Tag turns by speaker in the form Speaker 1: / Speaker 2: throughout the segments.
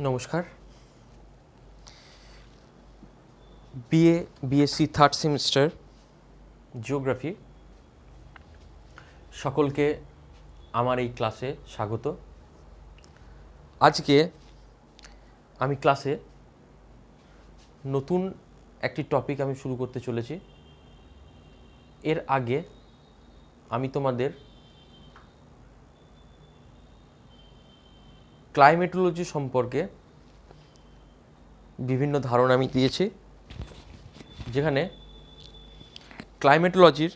Speaker 1: নমস্কার। BSc third semester geography সকলকে আমার এই ক্লাসে স্বাগত। আজকে আমি ক্লাসে নতুন একটি টপিক আমি শুরু করতে চলেছি। এর আগে আমি তোমাদের ক্লাইমেটোলজি সম্পর্কে বিভিন্ন ধারণা আমি দিয়েছি, যেখানে ক্লাইমেটোলজির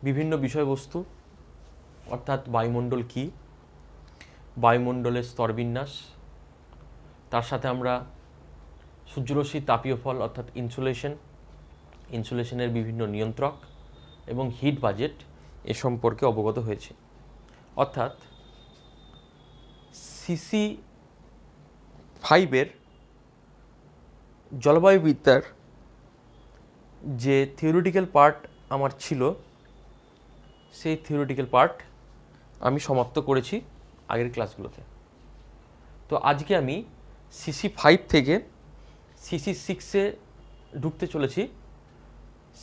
Speaker 1: বিভিন্ন বিষয়বস্তু অর্থাৎ বায়ুমণ্ডল কী, বায়ুমণ্ডলের স্তরবিন্যাস, তার সাথে আমরা সূর্যরশ্মির তাপীয় ফল অর্থাৎ ইনসুলেশনের বিভিন্ন নিয়ন্ত্রক এবং হিট বাজেট এ সম্পর্কে অবগত হয়েছে। অর্থাৎ সিসি 5-এর জলবায়ুবিদ্যার যে থিওরিটিক্যাল পার্ট আমার ছিল, সেই থিওরিটিক্যাল পার্ট আমি সমাপ্ত করেছি আগের ক্লাসগুলোতে। তো আজকে আমি সিসি 5 থেকে সিসি 6-এ ঢুকতে চলেছি।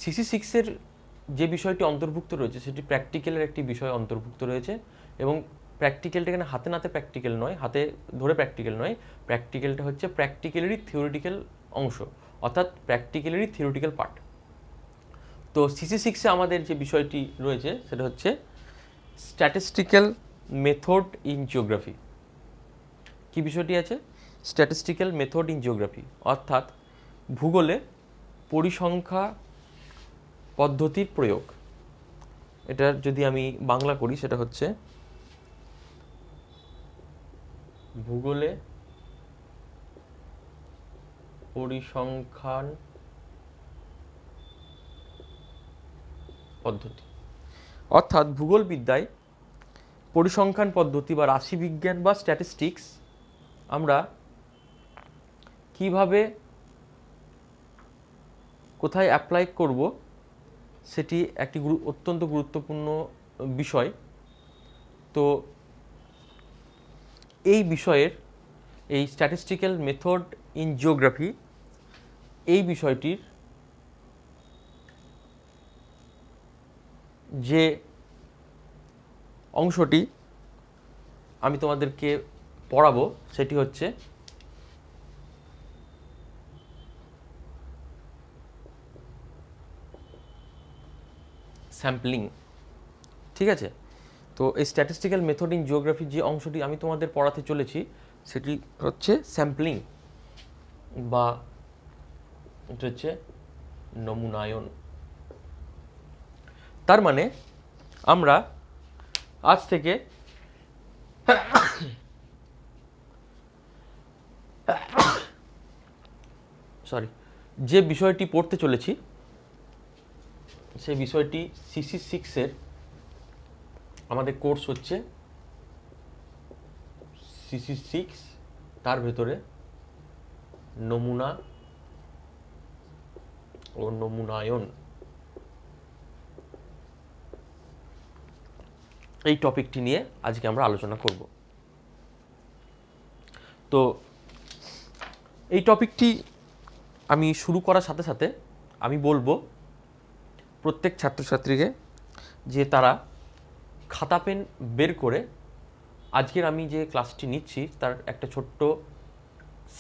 Speaker 1: সিসি 6-এর যে বিষয়টি অন্তর্ভুক্ত রয়েছে সেটি প্র্যাকটিক্যালের একটি বিষয় অন্তর্ভুক্ত রয়েছে, এবং প্র্যাকটিক্যালটা এখানে হাতে নাতে প্র্যাকটিক্যাল নয়, হাতে ধরে প্র্যাকটিক্যাল নয়, প্র্যাকটিক্যালটা হচ্ছে প্র্যাকটিক্যালেরই থিওরিটিক্যাল অংশ, অর্থাৎ প্র্যাকটিক্যালেরই থিওরিটিক্যাল পার্ট। তো সিসি 6-এ আমাদের যে বিষয়টি রয়েছে সেটা হচ্ছে স্ট্যাটিস্টিক্যাল মেথড ইন জিওগ্রাফি। কি বিষয়টি আছে? স্ট্যাটিস্টিক্যাল মেথড ইন জিওগ্রাফি, অর্থাৎ ভূগোলে পরিসংখ্যা পদ্ধতির প্রয়োগ। এটা যদি আমি বাংলা করি সেটা হচ্ছে ভূগোলে পরিসংখ্যান পদ্ধতি। অর্থাৎ ভূগোল বিদ্যায় পরিসংখ্যান পদ্ধতি বা রাশিবিজ্ঞান বা স্ট্যাটিস্টিক্স আমরা কিভাবে কোথায় অ্যাপ্লাই করব সেটি একটি অত্যন্ত গুরুত্বপূর্ণ বিষয়। তো এই বিষয়ের এই স্ট্যাটিস্টিক্যাল মেথড ইন জিওগ্রাফি এই বিষয়টির যে অংশটি আমি তোমাদেরকে পড়াবো সেটি হচ্ছে স্যাম্পলিং। ঠিক আছে? তো এই স্ট্যাটিস্টিক্যাল মেথড ইন জিওগ্রাফির যে অংশটি আমি তোমাদের পড়াতে চলেছি সেটি হচ্ছে স্যাম্পলিং, বা এটা হচ্ছে নমুনায়ন। তার মানে আমরা আজ থেকে যে বিষয়টি পড়তে চলেছি সেই বিষয়টি সিসি 6-এর আমাদের কোর্স হচ্ছে সিসি 6, তার ভেতরে নমুনা ও নমুনায়ন এই টপিকটি নিয়ে আজকে আমরা আলোচনা করব। তো এই টপিকটি আমি শুরু করার সাথে সাথে আমি বলবো প্রত্যেক ছাত্রছাত্রীকে যে তারা খাতা পেন বের করে আজকের আমি যে ক্লাসটি নিচ্ছি তার একটা ছোট্ট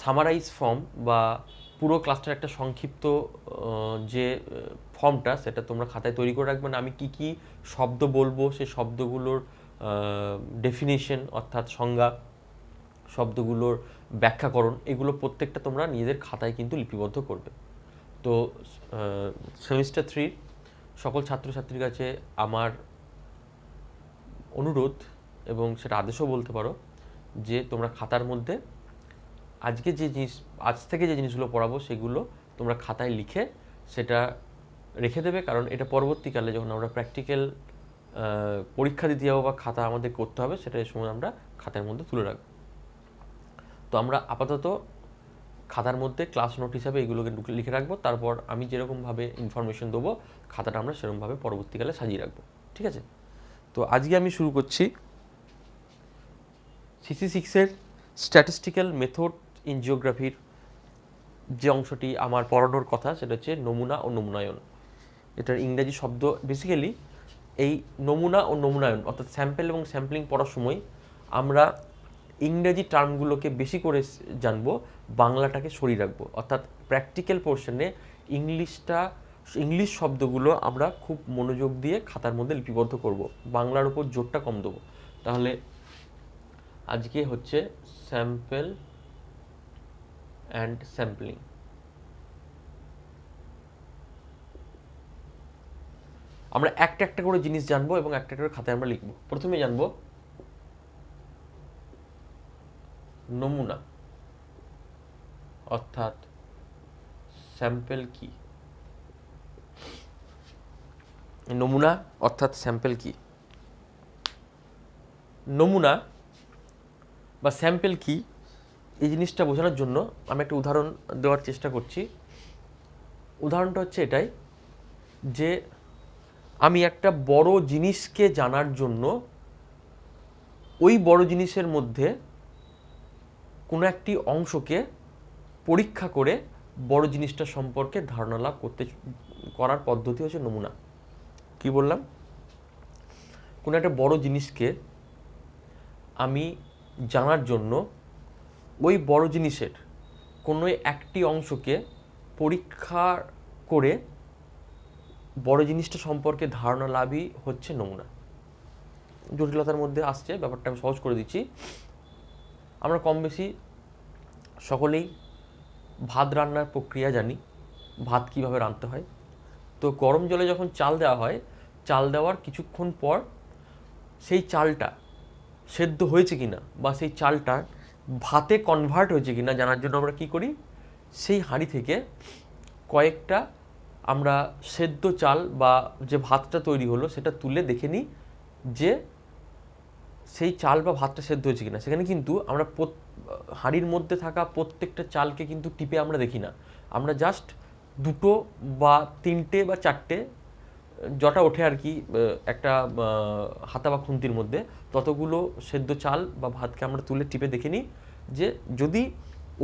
Speaker 1: সামারাইজ ফর্ম বা পুরো ক্লাসটার একটা সংক্ষিপ্ত যে ফর্মটা সেটা তোমরা খাতায় তৈরি করে রাখবে। না, আমি কি কি শব্দ বলবো সেই শব্দগুলোর ডেফিনেশন অর্থাৎ সংজ্ঞা, শব্দগুলোর ব্যাখ্যাকরণ, এগুলো প্রত্যেকটা তোমরা নিজেদের খাতায় কিন্তু লিপিবদ্ধ করবে। তো সেমিস্টার 3 সকল ছাত্রছাত্রীর কাছে আমার অনুরোধ, এবং সেটা আদেশও বলতে পারো, যে তোমরা খাতার মধ্যে আজ থেকে যে জিনিসগুলো পড়াবো সেগুলো তোমরা খাতায় লিখে সেটা রেখে দেবে, কারণ এটা পরবর্তীকালে যখন আমরা প্র্যাকটিক্যাল পরীক্ষা দিতে যাবো বা খাতা আমাদের করতে হবে সেটা এই সময় আমরা খাতার মধ্যে তুলে রাখবো। তো আমরা আপাতত খাতার মধ্যে ক্লাস নোট হিসাবে এগুলোকে লিখে রাখবো, তারপর আমি যেরকমভাবে ইনফরমেশন দেবো খাতাটা আমরা সেরকমভাবে পরবর্তীকালে সাজিয়ে রাখবো। ঠিক আছে? তো আজকে আমি শুরু করছি সিসি 6-এর স্ট্যাটিস্টিক্যাল মেথড ইন জিওগ্রাফির যে অংশটি আমার পড়ানোর কথা সেটা হচ্ছে নমুনা ও নমুনায়ন। এটার ইংরেজি শব্দ বেসিক্যালি এই নমুনা ও নমুনায়ন অর্থাৎ স্যাম্পেল এবং স্যাম্পলিং পড়ার সময় আমরা ইংরেজি টার্মগুলোকে বেশি করে জানবো, বাংলাটাকে সরিয়ে রাখবো। অর্থাৎ প্র্যাকটিক্যাল পোর্শনে ইংলিশ শব্দগুলো আমরা খুব মনোযোগ দিয়ে খাতার মধ্যে লিপিবদ্ধ করব, বাংলার উপর জোরটা কম দেবো। তাহলে আজকে হচ্ছে স্যাম্পল অ্যান্ড স্যাম্পলিং। আমরা একটা একটা করে জিনিস জানবো এবং একটা একটা করে খাতায় আমরা লিখবো। প্রথমে জানবো নমুনা অর্থাৎ স্যাম্পল কি। নমুনা অর্থাৎ স্যাম্পল কি? নমুনা বা স্যাম্পল কি এই জিনিসটা বোঝানোর জন্য আমি একটা উদাহরণ দেওয়ার চেষ্টা করছি। উদাহরণটা হচ্ছে এটাই যে আমি একটা বড় জিনিসকে জানার জন্য ওই বড় জিনিসের মধ্যে কোনো একটি অংশকে পরীক্ষা করে বড় জিনিসটা সম্পর্কে ধারণা লাভ করার পদ্ধতি হচ্ছে নমুনা। কি বললাম? কোনো একটা বড় জিনিসকে আমি জানার জন্য ওই বড় জিনিসের কোনো একটি অংশকে পরীক্ষা করে বড় জিনিসটা সম্পর্কে ধারণা লাভই হচ্ছে নমুনা। জটিলতার মধ্যে আসছে, ব্যাপারটা আমি সহজ করে দিচ্ছি। আমরা কম বেশি সকলেই ভাত রান্নার প্রক্রিয়া জানি, ভাত কীভাবে রাঁধতে হয়। তো গরম জলে যখন চাল দেওয়া হয়, চাল দেওয়ার কিছুক্ষণ পর সেই চালটা সেদ্ধ হয়েছে কিনা বা সেই চালটা ভাতে কনভার্ট হয়েছে কিনা জানার জন্য আমরা কি করি, সেই হাঁড়ি থেকে কয়েকটা আমরা সেদ্ধ চাল বা যে ভাতটা তৈরি হলো সেটা তুলে দেখে নিই যে সেই চাল বা ভাতটা সেদ্ধ হয়েছে কিনা। সেখানে কিন্তু আমরা হাঁড়ির মধ্যে থাকা প্রত্যেকটা চালকে কিন্তু টিপে আমরা দেখি না, আমরা জাস্ট দুটো বা তিনটে বা চারটে যটা ওঠে আর কি একটা হাতা বা খুন্তির মধ্যে, ততগুলো সেদ্ধ চাল বা ভাতকে আমরা তুলে টিপে দেখে নিই যে যদি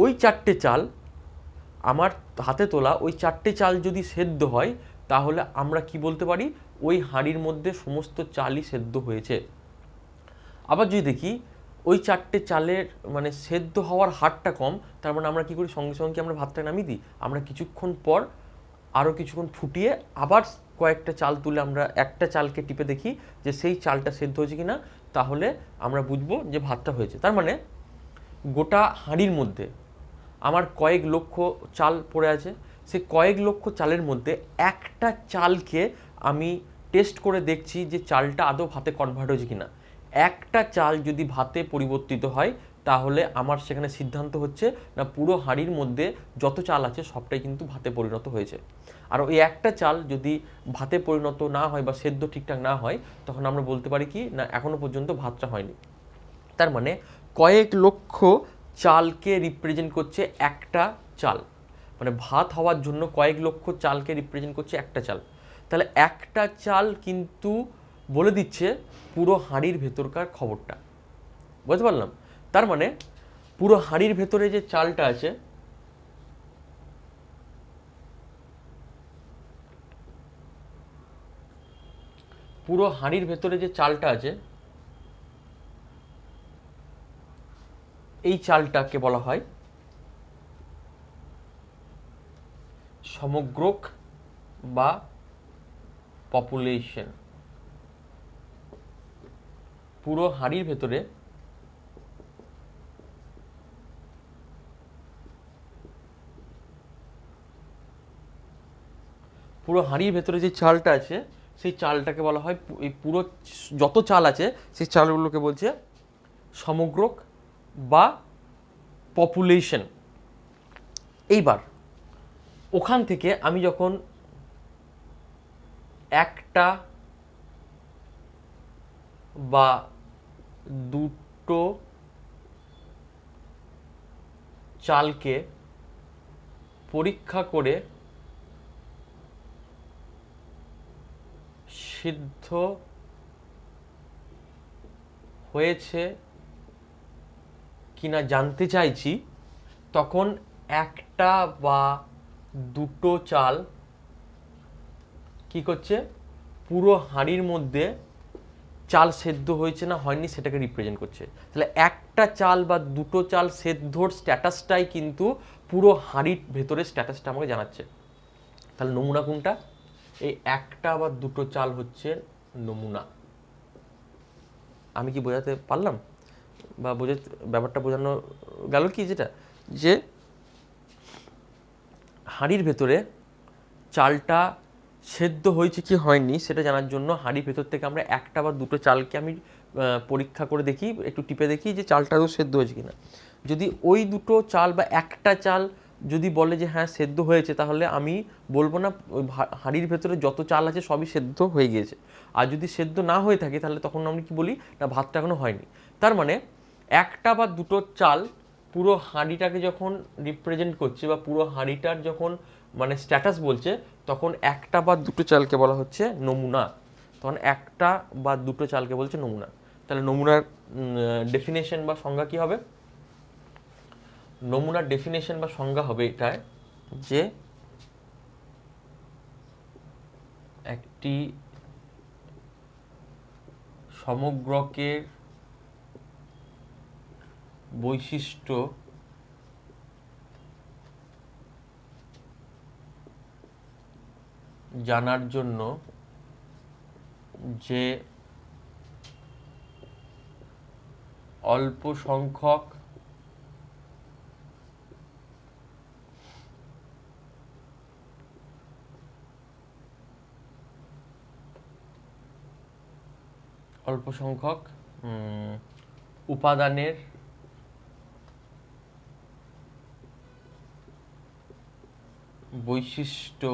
Speaker 1: ওই চারটে চাল আমার হাতে তোলা ওই চারটে চাল যদি সেদ্ধ হয়, তাহলে আমরা কি বলতে পারি, ওই হাঁড়ির মধ্যে সমস্ত চালই সেদ্ধ হয়েছে। আবার যদি দেখি ওই চারটে চালের মানে সেদ্ধ হওয়ার হারটা কম, তার মানে আমরা কি করি, সঙ্গে সঙ্গে আমরা ভাতটা নামিয়ে দিই, আমরা কিছুক্ষণ পর আরও কিছুক্ষণ ফুটিয়ে আবার কয়েকটা চাল তুলে আমরা একটা চালকে টিপে দেখি যে সেই চালটা সেদ্ধ হয়েছে কিনা, তাহলে আমরা বুঝবো যে ভাতটা হয়েছে। তার মানে গোটা হাঁড়ির মধ্যে আমার কয়েক লক্ষ চাল পড়ে আছে, সে কয়েক লক্ষ চালের মধ্যে একটা চালকে আমি টেস্ট করে দেখছি যে চালটা আদৌ ভাতে কনভার্ট হয়েছে কিনা। একটা চাল যদি ভাতে পরিবর্তিত হয়, তাহলে আমার সেখানে সিদ্ধান্ত হচ্ছে না পুরো হাঁড়ির মধ্যে যত চাল আছে সবটাই কিন্তু ভাতে পরিণত হয়েছে। আর ওই একটা চাল যদি ভাতে পরিণত না হয় বা সেদ্ধ ঠিকঠাক না হয়, তখন আমরা বলতে পারি কি না এখনো পর্যন্ত ভাতটা হয়নি। তার মানে কয়েক লক্ষ চালকে রিপ্রেজেন্ট করছে একটা চাল, মানে ভাত হওয়ার জন্য কয়েক লক্ষ চালকে রিপ্রেজেন্ট করছে একটা চাল। তাহলে একটা চাল কিন্তু বলে দিচ্ছে পুরো হাঁড়ির ভেতরকার খবরটা। বুঝতে পারলাম? তার মানে পুরো হাঁড়ির ভেতরে যে চালটা আছে, পুরো হাঁড়ির ভেতরে যে চালটা আছে, এই চালটাকে বলা হয় সমগ্রক বা পপুলেশন। পুরো হাঁড়ির ভেতরে যে চালটা আছে, সেই চালটাকে বলা হয়, এই পুরো যত চাল আছে সেই চালগুলোকে বলছে সমগ্রক বা পপুলেশন। এইবার ওখান থেকে আমি যখন একটা বা দুটো চালকে পরীক্ষা করে সিদ্ধ হয়েছে কিনা জানতে চাইছি, তখন একটা বা দুটো চাল কি করছে, পুরো হাঁড়ির মধ্যে চাল সেদ্ধ হয়েছে না হয়নি সেটাকে রিপ্রেজেন্ট করছে। তাহলে একটা চাল বা দুটো চাল সেদ্ধর স্ট্যাটাসটাই কিন্তু পুরো হাঁড়ির ভেতরে স্ট্যাটাসটা আমাকে জানাচ্ছে। তাহলে নমুনা কোনটা? এই একটা বা দুটো চাল হচ্ছে নমুনা। আমি কি বোঝাতে পারলাম? বা ব্যাপারটা বোঝানো গেল কি, যেটা যে হাঁড়ির ভেতরে চালটা সেদ্ধ হয়েছে কি হয়নি সেটা জানার জন্য হাঁড়ির ভেতর থেকে আমরা একটা বা দুটো চালকে আমি পরীক্ষা করে দেখি, একটু টিপে দেখি যে চালটাও সেদ্ধ হয়েছে কিনা। যদি ওই দুটো চাল বা একটা চাল যদি বলে যে হ্যাঁ সেদ্ধ হয়েছে, তাহলে আমি বলবো না ওই হাঁড়ির ভেতরে যত চাল আছে সবই সেদ্ধ হয়ে গিয়েছে। আর যদি সেদ্ধ না হয়ে থাকে তাহলে তখন আমরা কি বলি, না ভাতটা এখনো হয়নি। তার মানে একটা বা দুটো চাল পুরো হাঁড়িটাকে যখন রিপ্রেজেন্ট করছে বা পুরো হাঁড়িটার যখন মানে স্ট্যাটাস বলছে, তখন একটা বা দুটো চালকে বলা হচ্ছে নমুনা। তখন একটা বা দুটো চালকে বলছে নমুনা। তাহলে নমুনার ডেফিনেশন বা সংজ্ঞা কি হবে? নমুনার ডেফিনেশন বা সংজ্ঞা হবে এটাই যে একটি সমগ্রকের বৈশিষ্ট্য জানার জন্য যে অল্প সংখ্যক উপাদানের বৈশিষ্ট্য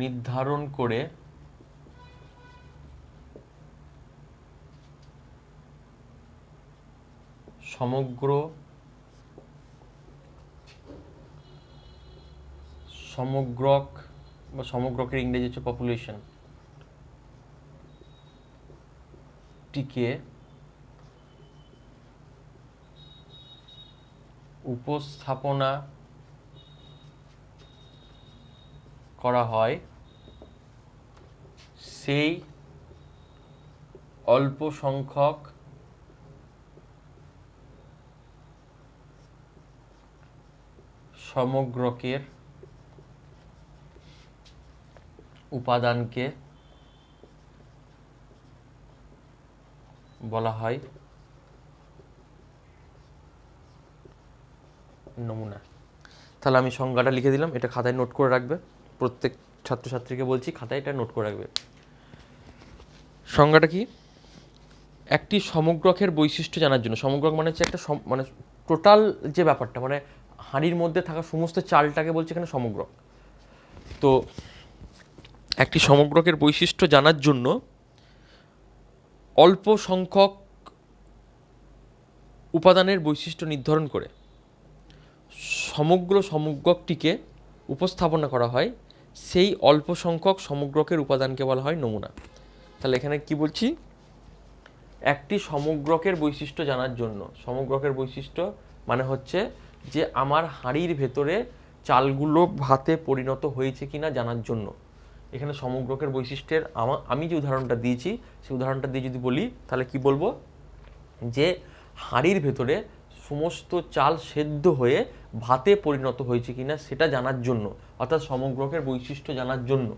Speaker 1: নির্ধারণ করে সমগ্রক বা সমগ্রকের ইংরেজি হচ্ছে পপুলেশন টিকে উপস্থাপনা করা হয় সেই অল্প সংখ্যক সমগ্রকের উপাদানকে বলা হয় নমুনা। তাহলে আমি সংজ্ঞাটা লিখে দিলাম, এটা খাতায় নোট করে রাখবে। প্রত্যেক ছাত্রছাত্রীকে বলছি খাতায় এটা নোট করে রাখবে। সংজ্ঞাটা কি? একটি সমগ্রকের বৈশিষ্ট্য জানার জন্য, সমগ্রক মানে হচ্ছে একটা মানে টোটাল যে ব্যাপারটা, মানে হাঁড়ির মধ্যে থাকা সমস্ত চালটাকে বলছে এখানে সমগ্রক। তো একটি সমগ্রকের বৈশিষ্ট্য জানার জন্য অল্প সংখ্যক উপাদানের বৈশিষ্ট্য নির্ধারণ করে সমগ্র সমগ্রকটিকে উপস্থাপনা করা হয় সেই অল্প সংখ্যক সমগ্রকের উপাদানকে বলা হয় নমুনা। তাহলে এখানে কি বলছি, একটি সমগ্রকের বৈশিষ্ট্য জানার জন্য, সমগ্রকের বৈশিষ্ট্য মানে হচ্ছে যে আমার হাঁড়ির ভেতরে চালগুলো ভাতে পরিণত হয়েছে কিনা জানার জন্য। এখানে সমগ্রকের বৈশিষ্ট্যের আমি যে উদাহরণটা দিয়েছি সেই উদাহরণটা দিয়ে যদি বলি তাহলে কি বলবো, যে হাঁড়ির ভেতরে সমস্ত চাল সেদ্ধ হয়ে ভাতে পরিণত হয়েছে কিনা সেটা জানার জন্য, অর্থাৎ সমগ্রকের বৈশিষ্ট্য জানার জন্য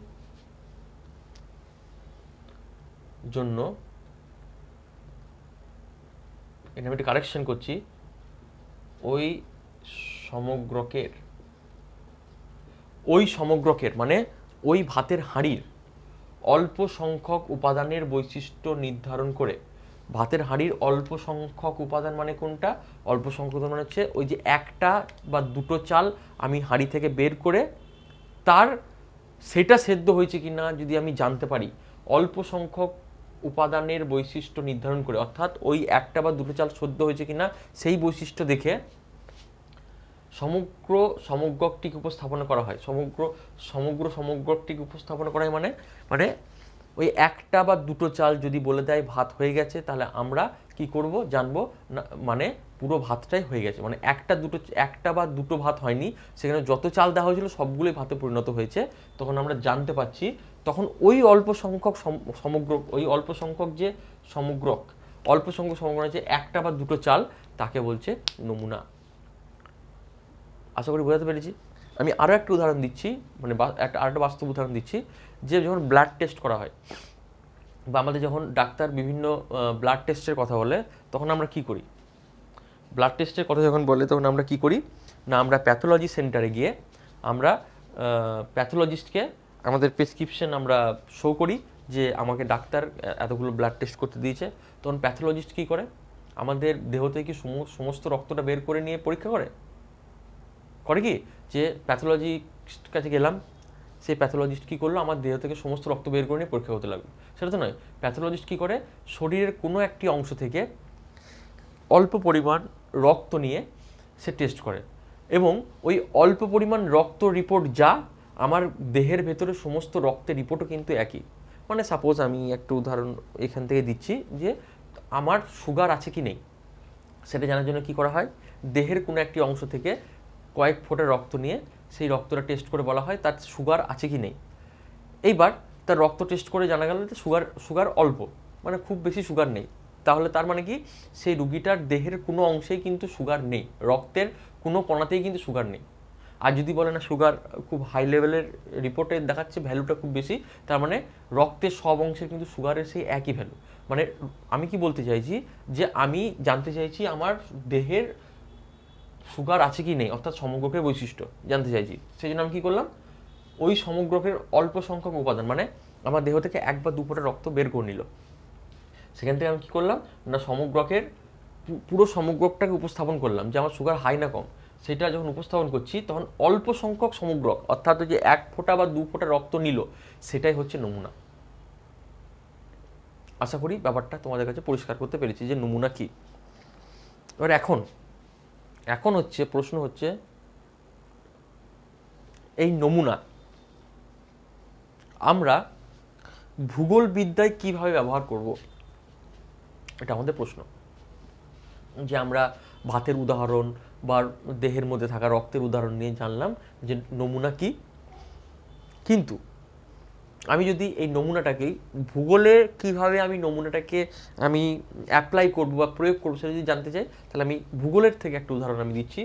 Speaker 1: এটা আমি একটা কারেকশন করছি, ওই সমগ্রকের মানে ওই ভাতের হাঁড়ির অল্প সংখ্যক উপাদানের বৈশিষ্ট্য নির্ধারণ করে। ভাতের হাঁড়ির অল্প সংখ্যক উপাদান মানে কোনটা? অল্প সংখ্যক মানে হচ্ছে ওই যে একটা বা দুটো চাল আমি হাঁড়ি থেকে বের করে সেটা সেদ্ধ হয়েছে কিনা যদি আমি জানতে পারি, অল্প সংখ্যক উপাদানের বৈশিষ্ট্য নির্ধারণ করে, অর্থাৎ ওই একটা বা দুটো চাল সেদ্ধ হয়েছে কিনা সেই বৈশিষ্ট্য দেখে সমগ্র সমগ্রকটিকে উপস্থাপনা করা হয়। সমগ্রকটিকে উপস্থাপনা করা হয় মানে ওই একটা বা দুটো চাল যদি বলে দেয় ভাত হয়ে গেছে, তাহলে আমরা কি করব জানবো না, মানে পুরো ভাতটাই হয়ে গেছে, মানে একটা বা দুটো ভাত হয়নি, সেখানে যত চাল দেওয়া হয়েছিল সবগুলোই ভাতে পরিণত হয়েছে। তখন আমরা জানতে পারছি, তখন ওই অল্প সংখ্যক সমগ্র, ওই অল্প সংখ্যক যে সমগ্রক, অল্প সংখ্যক সমগ্র যে একটা বা দুটো চাল, তাকে বলছে নমুনা। আশা করি বোঝাতে পেরেছি। আমি আরও একটা উদাহরণ দিচ্ছি, মানে আরেকটা বাস্তব উদাহরণ দিচ্ছি, যে যখন ব্লাড টেস্ট করা হয় বা আমাদের যখন ডাক্তার বিভিন্ন ব্লাড টেস্টের কথা বলে, তখন আমরা কি করি? ব্লাড টেস্টের কথা যখন বলে তখন আমরা কি করি না, আমরা প্যাথোলজি সেন্টারে গিয়ে আমরা প্যাথোলজিস্টকে আমাদের প্রেসক্রিপশন আমরা শো করি যে আমাকে ডাক্তার এতগুলো ব্লাড টেস্ট করতে দিয়েছে। তখন প্যাথোলজিস্ট কী করে? আমাদের দেহ থেকে সমস্ত রক্তটা বের করে নিয়ে পরীক্ষা করে কি, যে প্যাথোলজিস্ট কাছে গেলাম, সেই প্যাথোলজিস্ট কী করলো, আমার দেহ থেকে সমস্ত রক্ত বের করে নিয়ে পরীক্ষা করতে লাগলো, সেটা তো নয়। প্যাথোলজিস্ট কী করে, শরীরের কোনো একটি অংশ থেকে অল্প পরিমাণ রক্ত নিয়ে সে টেস্ট করে, এবং ওই অল্প পরিমাণ রক্ত রিপোর্ট যা, আমার দেহের ভেতরে সমস্ত রক্তের রিপোর্টও কিন্তু একই। মানে সাপোজ আমি একটা উদাহরণ এখান থেকে দিচ্ছি, যে আমার সুগার আছে কি নেই সেটা জানার জন্য কি করা হয়, দেহের কোনো একটি অংশ থেকে কয়েক ফোঁটা রক্ত নিয়ে সেই রক্তটা টেস্ট করে বলা হয় তার সুগার আছে কি নেই। এইবার তার রক্ত টেস্ট করে জানা গেল যে সুগার অল্প, মানে খুব বেশি সুগার নেই। তাহলে তার মানে কি, সেই রুগীটার দেহের কোনো অংশেই কিন্তু সুগার নেই, রক্তের কোনো কণাতেই কিন্তু সুগার নেই। আর যদি বলে না সুগার খুব হাই লেভেলের রিপোর্টে দেখাচ্ছে ভ্যালুটা খুব বেশি, তার মানে রক্তের সব অংশের কিন্তু সুগারের সেই একই ভ্যালু। মানে আমি কি বলতে চাইছি, যে আমি জানতে চাইছি আমার দেহের সুগার আছে কি নেই, অর্থাৎ সমগ্রকের বৈশিষ্ট্য জানতে চাইছি। সেই জন্য আমি কী করলাম, ওই সমগ্রকের অল্প সংখ্যক উপাদান, মানে আমার দেহ থেকে এক বা দু ফোঁটা রক্ত বের করে নিল, সেখান থেকে আমি কী করলাম না, সমগ্রকের পুরো সমগ্রকটাকে উপস্থাপন করলাম যে আমার সুগার হাই না কম। সেটা যখন উপস্থাপন করছি তখন অল্প সংখ্যক সমগ্রক, অর্থাৎ যে এক ফোঁটা বা দু ফোঁটা রক্ত নিল, সেটাই হচ্ছে নমুনা। আশা করি ব্যাপারটা তোমাদের কাছে পরিষ্কার করতে পেরেছি যে নমুনা কি। এবার এখন হচ্ছে প্রশ্ন হচ্ছে, এই নমুনা আমরা ভূগোল বিদ্যায় কিভাবে ব্যবহার করব, এটা আমাদের প্রশ্ন। যে আমরা ভাতের উদাহরণ বা দেহের মধ্যে থাকা রক্তের উদাহরণ নিয়ে জানলাম যে নমুনা কি, কিন্তু আমি যদি এই নমুনাটাকেই ভূগোলে কিভাবে আমি নমুনাটাকে আমি অ্যাপ্লাই করব বা প্রয়োগ করবো সেটা যদি জানতে চাই, তাহলে আমি ভূগোলের থেকে একটা উদাহরণ আমি দিচ্ছি।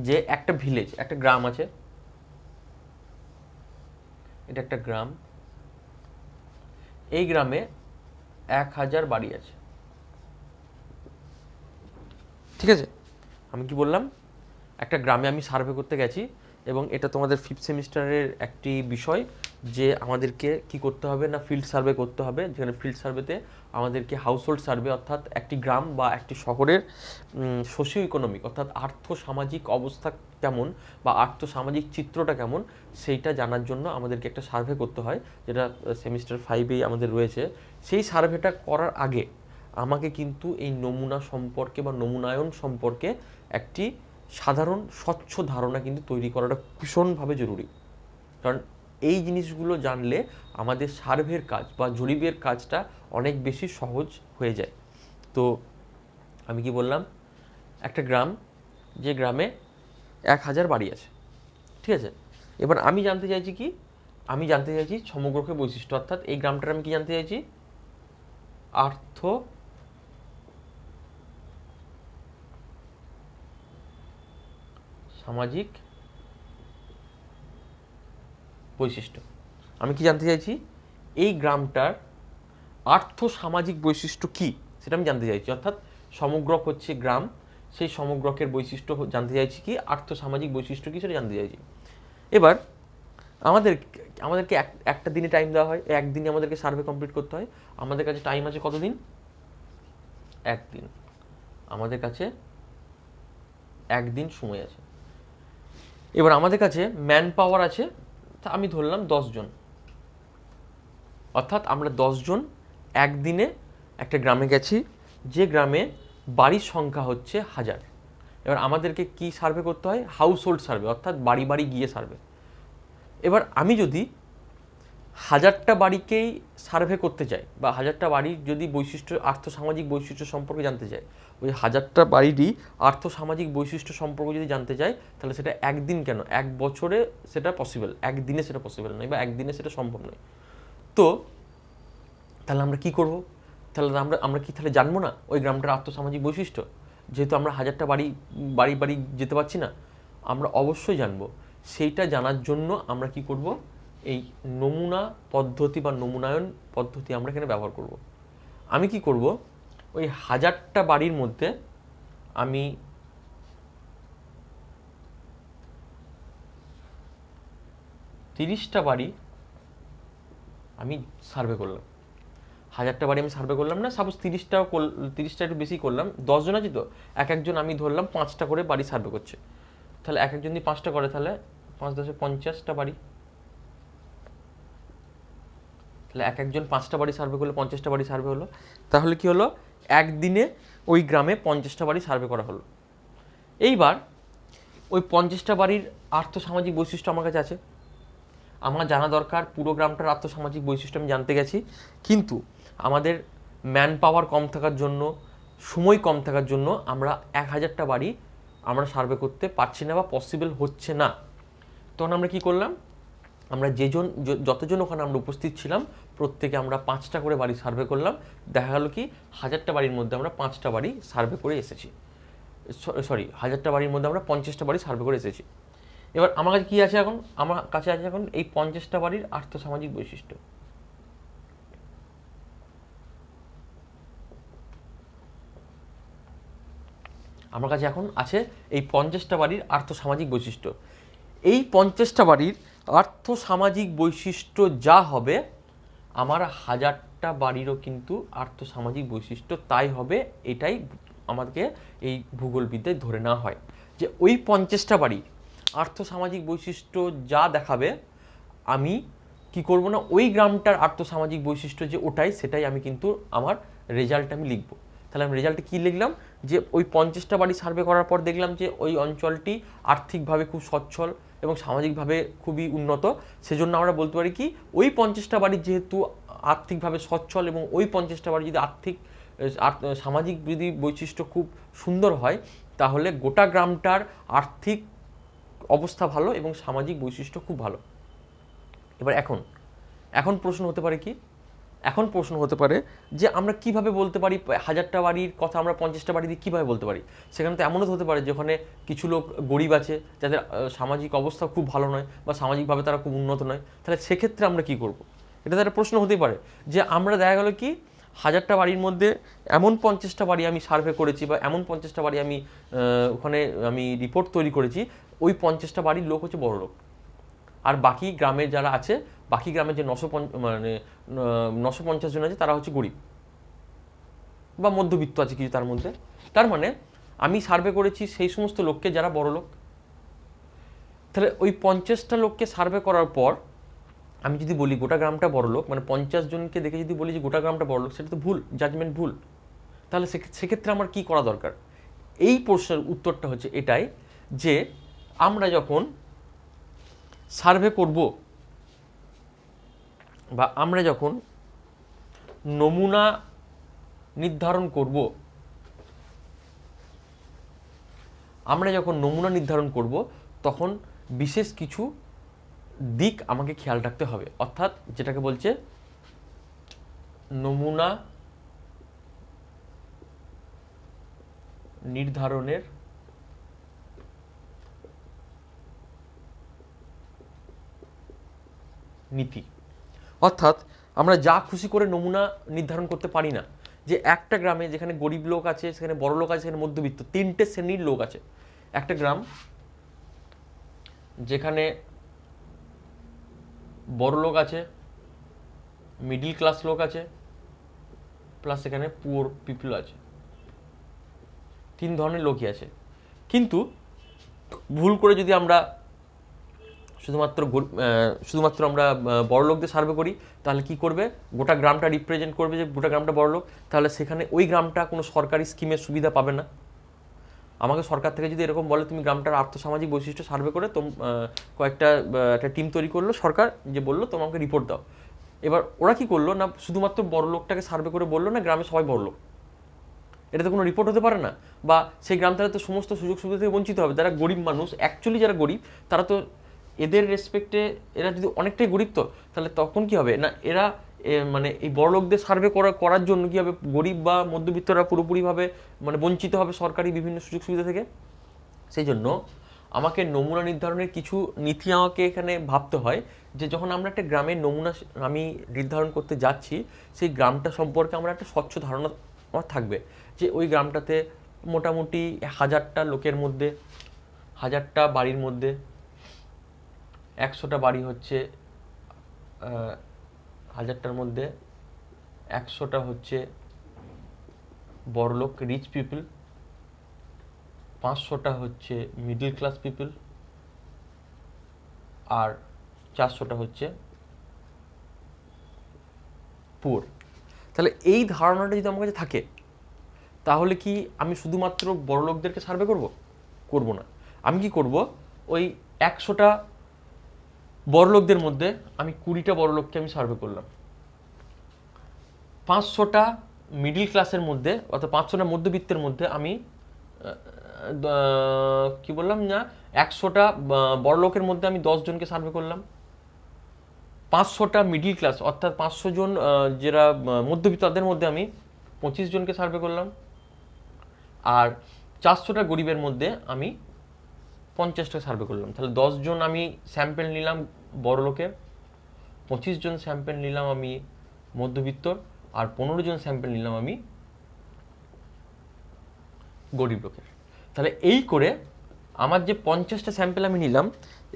Speaker 1: যে একটা ভিলেজ, একটা গ্রাম আছে, এটা একটা গ্রাম, এই গ্রামে 1000 বাড়ি আছে, ঠিক আছে। আমি কি বললাম, একটা গ্রামে আমি সার্ভে করতে গেছি, এবং এটা তোমাদের 5th সেমিস্টারের একটি বিষয়, যে আমাদেরকে কি করতে হবে না, ফিল্ড সার্ভে করতে হবে। যেখানে ফিল্ড সার্ভেতে আমাদেরকে হাউসহোল্ড সার্ভে, অর্থাৎ একটি গ্রাম বা একটি শহরের সোশিও ইকোনমিক, অর্থাৎ আর্থ সামাজিক অবস্থা কেমন বা আর্থ সামাজিক চিত্রটা কেমন, সেইটা জানার জন্য আমাদেরকে একটা সার্ভে করতে হয়, যেটা সেমিস্টার 5-এই আমাদের রয়েছে। সেই সার্ভেটা করার আগে আমাকে কিন্তু এই নমুনা সম্পর্কে বা নমুনায়ন সম্পর্কে একটি সাধারণ স্বচ্ছ ধারণা কিন্তু তৈরি করাটা ভীষণভাবে জরুরি। কারণ এই জিনিসগুলো জানলে আমাদের সার্ভের কাজ বা জরিপের কাজটা অনেক বেশি সহজ হয়ে যায়। তো আমি কি বললাম, একটা গ্রাম, যে গ্রামে 1000 বাড়ি আছে, ঠিক আছে। এবার আমি জানতে চাইছি কি, আমি জানতে চাইছি সমগ্রকে বৈশিষ্ট্য, অর্থাৎ এই গ্রামটার আমি কি জানতে চাইছি, আর্থ সামাজিক বৈশিষ্ট্য। আমি কি জানতে চাইছি, এই গ্রামটার আর্থ সামাজিক বৈশিষ্ট্য কি সেটা আমি জানতে চাইছি, অর্থাৎ সমগ্রক হচ্ছে গ্রাম, সেই সমগ্রকের বৈশিষ্ট্য জানতে চাইছি কি, আর্থ সামাজিক বৈশিষ্ট্য কি সেটা জানতে চাইছি। এবার আমাদেরকে একটা দিনে টাইম দেওয়া হয়, একদিনে আমাদেরকে সার্ভে কমপ্লিট করতে হয়। আমাদের কাছে টাইম আছে কতদিন, একদিন। আমাদের কাছে একদিন সময় আছে। এবার আমাদের কাছে ম্যান পাওয়ার আছে, তা আমি ধরলাম 10 জন, অর্থাৎ আমরা 10 জন একদিনে একটা গ্রামে গেছি, যে গ্রামে বাড়ির সংখ্যা হচ্ছে 1000। এবার আমাদেরকে কি সার্ভে করতে হয়, হাউস হোল্ড সার্ভে, অর্থাৎ বাড়ি বাড়ি গিয়ে সার্ভে। এবার আমি যদি 1000টা বাড়িকেই সার্ভে করতে চায় বা 1000টা বাড়ির যদি বৈশিষ্ট্য আর্থসামাজিক বৈশিষ্ট্য সম্পর্কে জানতে চায়, ওই 1000টা বাড়িরই আর্থসামাজিক বৈশিষ্ট্য সম্পর্কে যদি জানতে চায়, তাহলে সেটা একদিন কেন, 1 বছরে সেটা পসিবল, একদিনে সেটা পসিবল নয় বা একদিনে সেটা সম্ভব নয়। তো তাহলে আমরা কি করব? তাহলে আমরা কি তাহলে জানবো না ওই গ্রামটার আর্থসামাজিক বৈশিষ্ট্য? যেহেতু আমরা 1000টা বাড়ি বাড়ি যেতে পারছি না, আমরা অবশ্যই জানবো। সেইটা জানার জন্য আমরা কি করব? এই নমুনা পদ্ধতি বা নমুনায়ন পদ্ধতি আমরা এখানে ব্যবহার করব। আমি কি করব? ওই 1000টা বাড়ির মধ্যে আমি 30টা বাড়ি আমি সার্ভে করলাম। 1000টা বাড়ি আমি সার্ভে করলাম না, সাপোজ 30টা একটু বেশি করলাম, 10 জন আছি তো, একজন আমি ধরলাম 5টা করে বাড়ি সার্ভে করছে। তাহলে একজন যদি 5টা করে, তাহলে 5 10 50টা বাড়ি। তাহলে একজন 5টা বাড়ি সার্ভে করলে 50টা বাড়ি সার্ভে হলো। তাহলে কি হলো? একদিনে ওই গ্রামে 50টা বাড়ি সার্ভে করা হলো। এইবার ওই 50টা বাড়ির আর্থসামাজিক বৈশিষ্ট্য আমার কাছে আছে, আমার জানা দরকার পুরো গ্রামটার আর্থসামাজিক বৈশিষ্ট্য আমি জানতে গেছি, কিন্তু আমাদের ম্যান পাওয়ার কম থাকার জন্য, সময় কম থাকার জন্য আমরা 1000টা বাড়ি আমরা সার্ভে করতে পারছি না বা পসিবল হচ্ছে না। তখন আমরা কি করলাম? আমরা যতজন ওখানে আমরা উপস্থিত ছিলাম, প্রত্যেকে আমরা 5টা করে বাড়ি সার্ভে করলাম। দেখা গেল কি 1000টা বাড়ির মধ্যে আমরা 5টা বাড়ি সার্ভে করে এসেছি, 1000টা বাড়ির মধ্যে আমরা 50টা বাড়ি সার্ভে করে এসেছি। এবার আমার কাছে কি আছে এখন? আমার কাছে আছে এখন এই 50টা বাড়ির আর্থসামাজিক বৈশিষ্ট্য। আমার কাছে এখন আছে এই 50টা বাড়ির আর্থসামাজিক বৈশিষ্ট্য। এই 50টা বাড়ির আর্থসামাজিক বৈশিষ্ট্য যা হবে, আমার 1000টা বাড়িরও কিন্তু আর্থসামাজিক বৈশিষ্ট্য তাই হবে। এটাই আমাদেরকে এই ভূগোলবিদ্যায় ধরে নেওয়া হয় যে ওই 50টা বাড়ি আর্থসামাজিক বৈশিষ্ট্য যা দেখাবে, আমি কি করব না, ওই গ্রামটার আর্থসামাজিক বৈশিষ্ট্য যে ওটাই, সেটাই আমি কিন্তু আমার রেজাল্ট আমি লিখব। তাহলে আমি রেজাল্টে কী লিখলাম? যে ওই 50টা বাড়ি সার্ভে করার পর দেখলাম যে ওই অঞ্চলটি আর্থিকভাবে খুব সচ্ছল এবং সামাজিকভাবে খুবই উন্নত। সেজন্য আমরা বলতে পারি কি, ওই 50টা বাড়ি যেহেতু আর্থিকভাবে সচ্ছল এবং ওই 50টা বাড়ি যদি সামাজিক যদি বৈশিষ্ট্য খুব সুন্দর হয়, তাহলে গোটা গ্রামটার আর্থিক অবস্থা ভালো এবং সামাজিক বৈশিষ্ট্য খুব ভালো। এবার এখন প্রশ্ন হতে পারে কি? এখন প্রশ্ন হতে পারে যে আমরা কিভাবে বলতে পারি 1000টা বাড়ির কথা আমরা 50টা বাড়ি দিয়ে কীভাবে বলতে পারি? সেখানে তো এমনও হতে পারে যেখানে কিছু লোক গরিব আছে, যাদের সামাজিক অবস্থা খুব ভালো নয় বা সামাজিকভাবে তারা খুব উন্নত নয়। তাহলে সেক্ষেত্রে আমরা কি করব? এটা তো একটা প্রশ্ন হতেই পারে যে আমরা দেখা গেল কি 1000টা বাড়ির মধ্যে এমন 50টা বাড়ি আমি সার্ভে করেছি বা এমন 50টা বাড়ি আমি ওখানে আমি রিপোর্ট তৈরি করেছি, ওই 50টা বাড়ির লোক হচ্ছে বড় লোক, আর বাকি গ্রামের যারা আছে, বাকি গ্রামের যে 950 জন আছে তারা হচ্ছে গরিব বা মধ্যবিত্ত আছে কিছু তার মধ্যে। তার মানে আমি সার্ভে করেছি সেই সমস্ত লোককে যারা বড় লোক। তাহলে ওই 50টা লোককে সার্ভে করার পর আমি যদি বলি গোটা গ্রামটা বড় লোক, মানে 50 জনকে দেখে যদি বলি যে গোটা গ্রামটা বড় লোক, সেটা তো ভুল, জাজমেন্ট ভুল। তাহলে সেক্ষেত্রে আমার কি করা দরকার? এই প্রশ্নের উত্তরটা হচ্ছে এটাই যে আমরা যখন সার্ভে করব বা আমরা যখন নমুনা নির্ধারণ করব, তখন বিশেষ কিছু দিক আমাকে খেয়াল রাখতে হবে। অর্থাৎ যেটাকে বলছে নমুনা নির্ধারণের নীতি। অর্থাৎ আমরা যা খুশি করে নমুনা নির্ধারণ করতে পারি না। যে একটা গ্রামে যেখানে গরিব লোক আছে, সেখানে বড় লোক আছে, সেখানে মধ্যবিত্ত, 3টে শ্রেণীর লোক আছে। একটা গ্রাম যেখানে বড় লোক আছে, মিডিল ক্লাস লোক আছে, প্লাস সেখানে পুয়ার পিপল আছে, 3 ধরনের লোকই আছে। কিন্তু ভুল করে যদি আমরা শুধুমাত্র আমরা বড় লোকদের সার্ভে করি, তাহলে কি করবে? গোটা গ্রামটা রিপ্রেজেন্ট করবে যে গোটা গ্রামটা বড় লোক। তাহলে সেখানে ওই গ্রামটা কোনো সরকারি স্কিমের সুবিধা পাবে না। আমাকে সরকার থেকে যদি এরকম বলে তুমি গ্রামটার আর্থসামাজিক বৈশিষ্ট্য সার্ভে করে একটা টিম তৈরি করলো সরকার, যে বললো তোমাকে রিপোর্ট দাও, এবার ওরা কি করলো না, শুধুমাত্র বড় লোকটাকে সার্ভে করে বললো না গ্রামে সবাই বড় লোক, এটা তো কোনো রিপোর্ট হতে পারে না। বা সেই গ্রাম তারা তো সমস্ত সুযোগ সুবিধা থেকে বঞ্চিত হবে। যারা গরিব মানুষ, অ্যাকচুয়ালি যারা গরিব, তারা তো এদের রেসপেক্টে এরা যদি অনেকটাই গরিব, তো তাহলে তখন কি হবে না, এরা মানে এই বড় লোকদের সার্ভে করার জন্য কি হবে, গরিব বা মধ্যবিত্তরা পুরোপুরিভাবে মানে বঞ্চিত হবে সরকারি বিভিন্ন সুযোগ সুবিধা থেকে। সেই জন্য আমাকে নমুনা নির্ধারণের কিছু নীতি আমাকে এখানে ভাবতে হয়, যে যখন আমরা একটা গ্রামের নমুনা আমি নির্ধারণ করতে যাচ্ছি, সেই গ্রামটা সম্পর্কে আমার একটা স্বচ্ছ ধারণা আমার থাকবে, যে ওই গ্রামটাতে মোটামুটি 1000টা লোকের মধ্যে, 1000টা বাড়ির মধ্যে 100টা বাড়ি হচ্ছে, 1000টার মধ্যে 100টা হচ্ছে বড়লোক রিচ পিপল, 500টা হচ্ছে মিডল ক্লাস পিপল, আর 400টা হচ্ছে পুয়ার। তাহলে এই ধারণাটা যদি আমার কাছে থাকে, তাহলে কি আমি শুধুমাত্র বড় লোকদেরকে সার্ভে করব না। আমি কি করব, ওই 100টা বড় লোকদের মধ্যে আমি 20টা বড় লোককে আমি সার্ভে করলাম, 500টা মিডল ক্লাসের মধ্যে অর্থাৎ 500টা মধ্যবিত্তের মধ্যে আমি কি বললাম না, 100টা বড় লোকের মধ্যে আমি 10 জনকে সার্ভে করলাম, 500টা মিডল ক্লাস অর্থাৎ 500 জন যারা মধ্যবিত্ত তাদের মধ্যে আমি 25 জনকে সার্ভে করলাম, আর 400টা গরিবের মধ্যে আমি 50টা সার্ভে করলাম। তাহলে 10 জন আমি স্যাম্পেল নিলাম বড় লোকের, 25 জন স্যাম্পেল নিলাম আমি মধ্যবিত্তর, আর 15 জন স্যাম্পেল নিলাম আমি গরিব লোকের। তাহলে এই করে আমার যে 50টা স্যাম্পেল আমি নিলাম,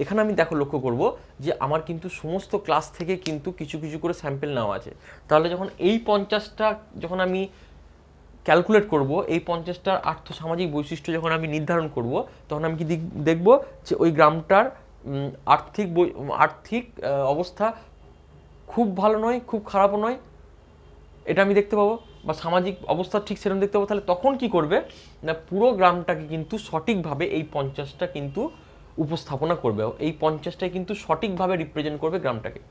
Speaker 1: এখানে আমি লক্ষ্য করব যে আমার কিন্তু সমস্ত ক্লাস থেকে কিন্তু কিছু কিছু করে স্যাম্পেল নেওয়া আছে। তাহলে যখন এই 50টা যখন আমি ক্যালকুলেট করব, এই 50টার আর্থসামাজিক বৈশিষ্ট্য যখন আমি নির্ধারণ করব, তখন আমি কি দেখব যে ওই গ্রামটার আর্থিক অবস্থা খুব ভালো নয়, খুব খারাপও নয়, এটা আমি দেখতে পাবো, বা সামাজিক অবস্থা ঠিক সেরকম দেখতে পাবো। তাহলে তখন কি করবে না, পুরো গ্রামটাকে কিন্তু সঠিকভাবে এই 50টা কিন্তু উপস্থাপনা করবে, এই 50টাই কিন্তু সঠিকভাবে রিপ্রেজেন্ট করবে গ্রামটাকে।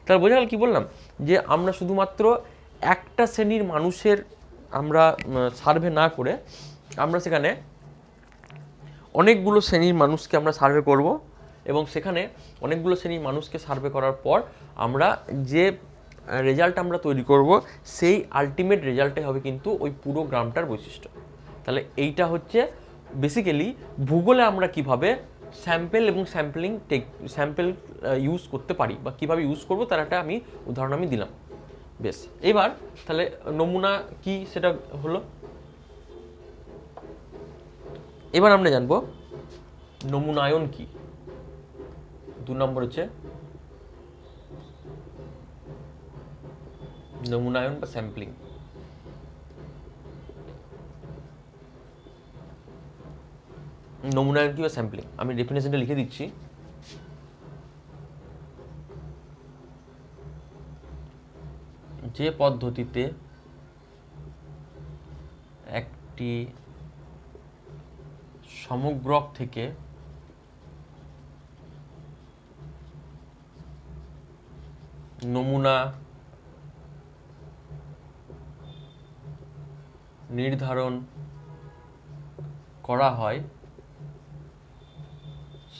Speaker 1: তাহলে বোঝা গেল কি বললাম, যে আমরা শুধুমাত্র একটা শ্রেণীর মানুষের আমরা সার্ভে না করে, আমরা সেখানে অনেকগুলো শ্রেণীর মানুষকে আমরা সার্ভে করব, এবং সেখানে অনেকগুলো শ্রেণীর মানুষকে সার্ভে করার পর আমরা যে রেজাল্ট আমরা তৈরি করব, সেই আলটিমেট রেজাল্টটাই হবে কিন্তু ওই পুরো গ্রামটার বৈশিষ্ট্য। তাহলে এইটা হচ্ছে বেসিক্যালি ভূগোলে আমরা কিভাবে স্যাম্পেল এবং স্যাম্পেল ইউজ করতে পারি, বা কিভাবে ইউজ করব তার একটা আমি উদাহরণ আমি দিলাম। বেশ, এবার তাহলে নমুনা কি সেটা হলো। এবার আমরা জানবো নমুনায়ন কি। 2 নম্বর হচ্ছে নমুনায়ন বা স্যাম্পলিং। নমুনায়ন কি বা স্যাম্পলিং, আমি ডেফিনেশনটা লিখে দিচ্ছি। যে পদ্ধতিতে একটি সমগ্রক থেকে নমুনা নির্ধারণ করা হয়,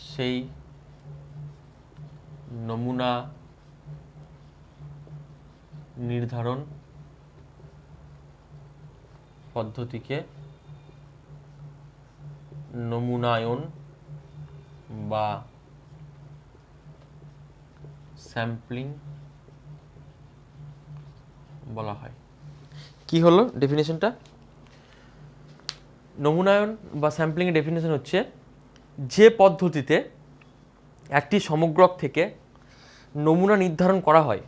Speaker 1: সেই নমুনা নির্ধারণ পদ্ধতিকে নমুনায়ন বা স্যাম্পলিং বলা হয়। কি হলো ডেফিনেশনটা? নমুনায়ন বা স্যাম্পলিং এর ডেফিনেশন হচ্ছে যে পদ্ধতিতে একটি সমগ্রক থেকে নমুনা নির্ধারণ করা হয়,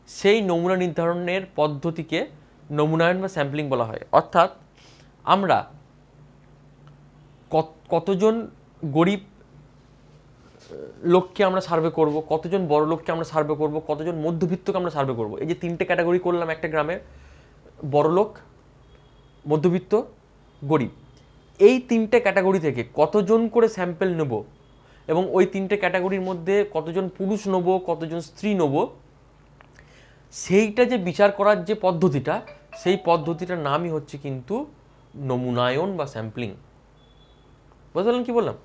Speaker 1: সেই নমুনা নির্ধারণের পদ্ধতিকে নমুনায়ন বা স্যাম্পলিং বলা হয়। অর্থাৎ আমরা কতজন গরিব লোককে আমরা সার্ভে করব, কতজন বড় লোককে আমরা সার্ভে করব, কতজন মধ্যবিত্তকে আমরা সার্ভে করব, এই যে 3টে ক্যাটাগরি করলাম একটা গ্রামের, বড় লোক, মধ্যবিত্ত, গরিব, এই 3টে ক্যাটাগরি থেকে কতজন করে স্যাম্পেল নেব, এবং ওই 3টে ক্যাটাগরির মধ্যে কতজন পুরুষ নেব, কতজন স্ত্রী নেব, সেইটা যে বিচার করার যে পদ্ধতিটা, সেই পদ্ধতিটার নামই হচ্ছে কিন্তু নমুনায়ন বা স্যাম্পলিং। বুঝতে পারলেন কী বললাম?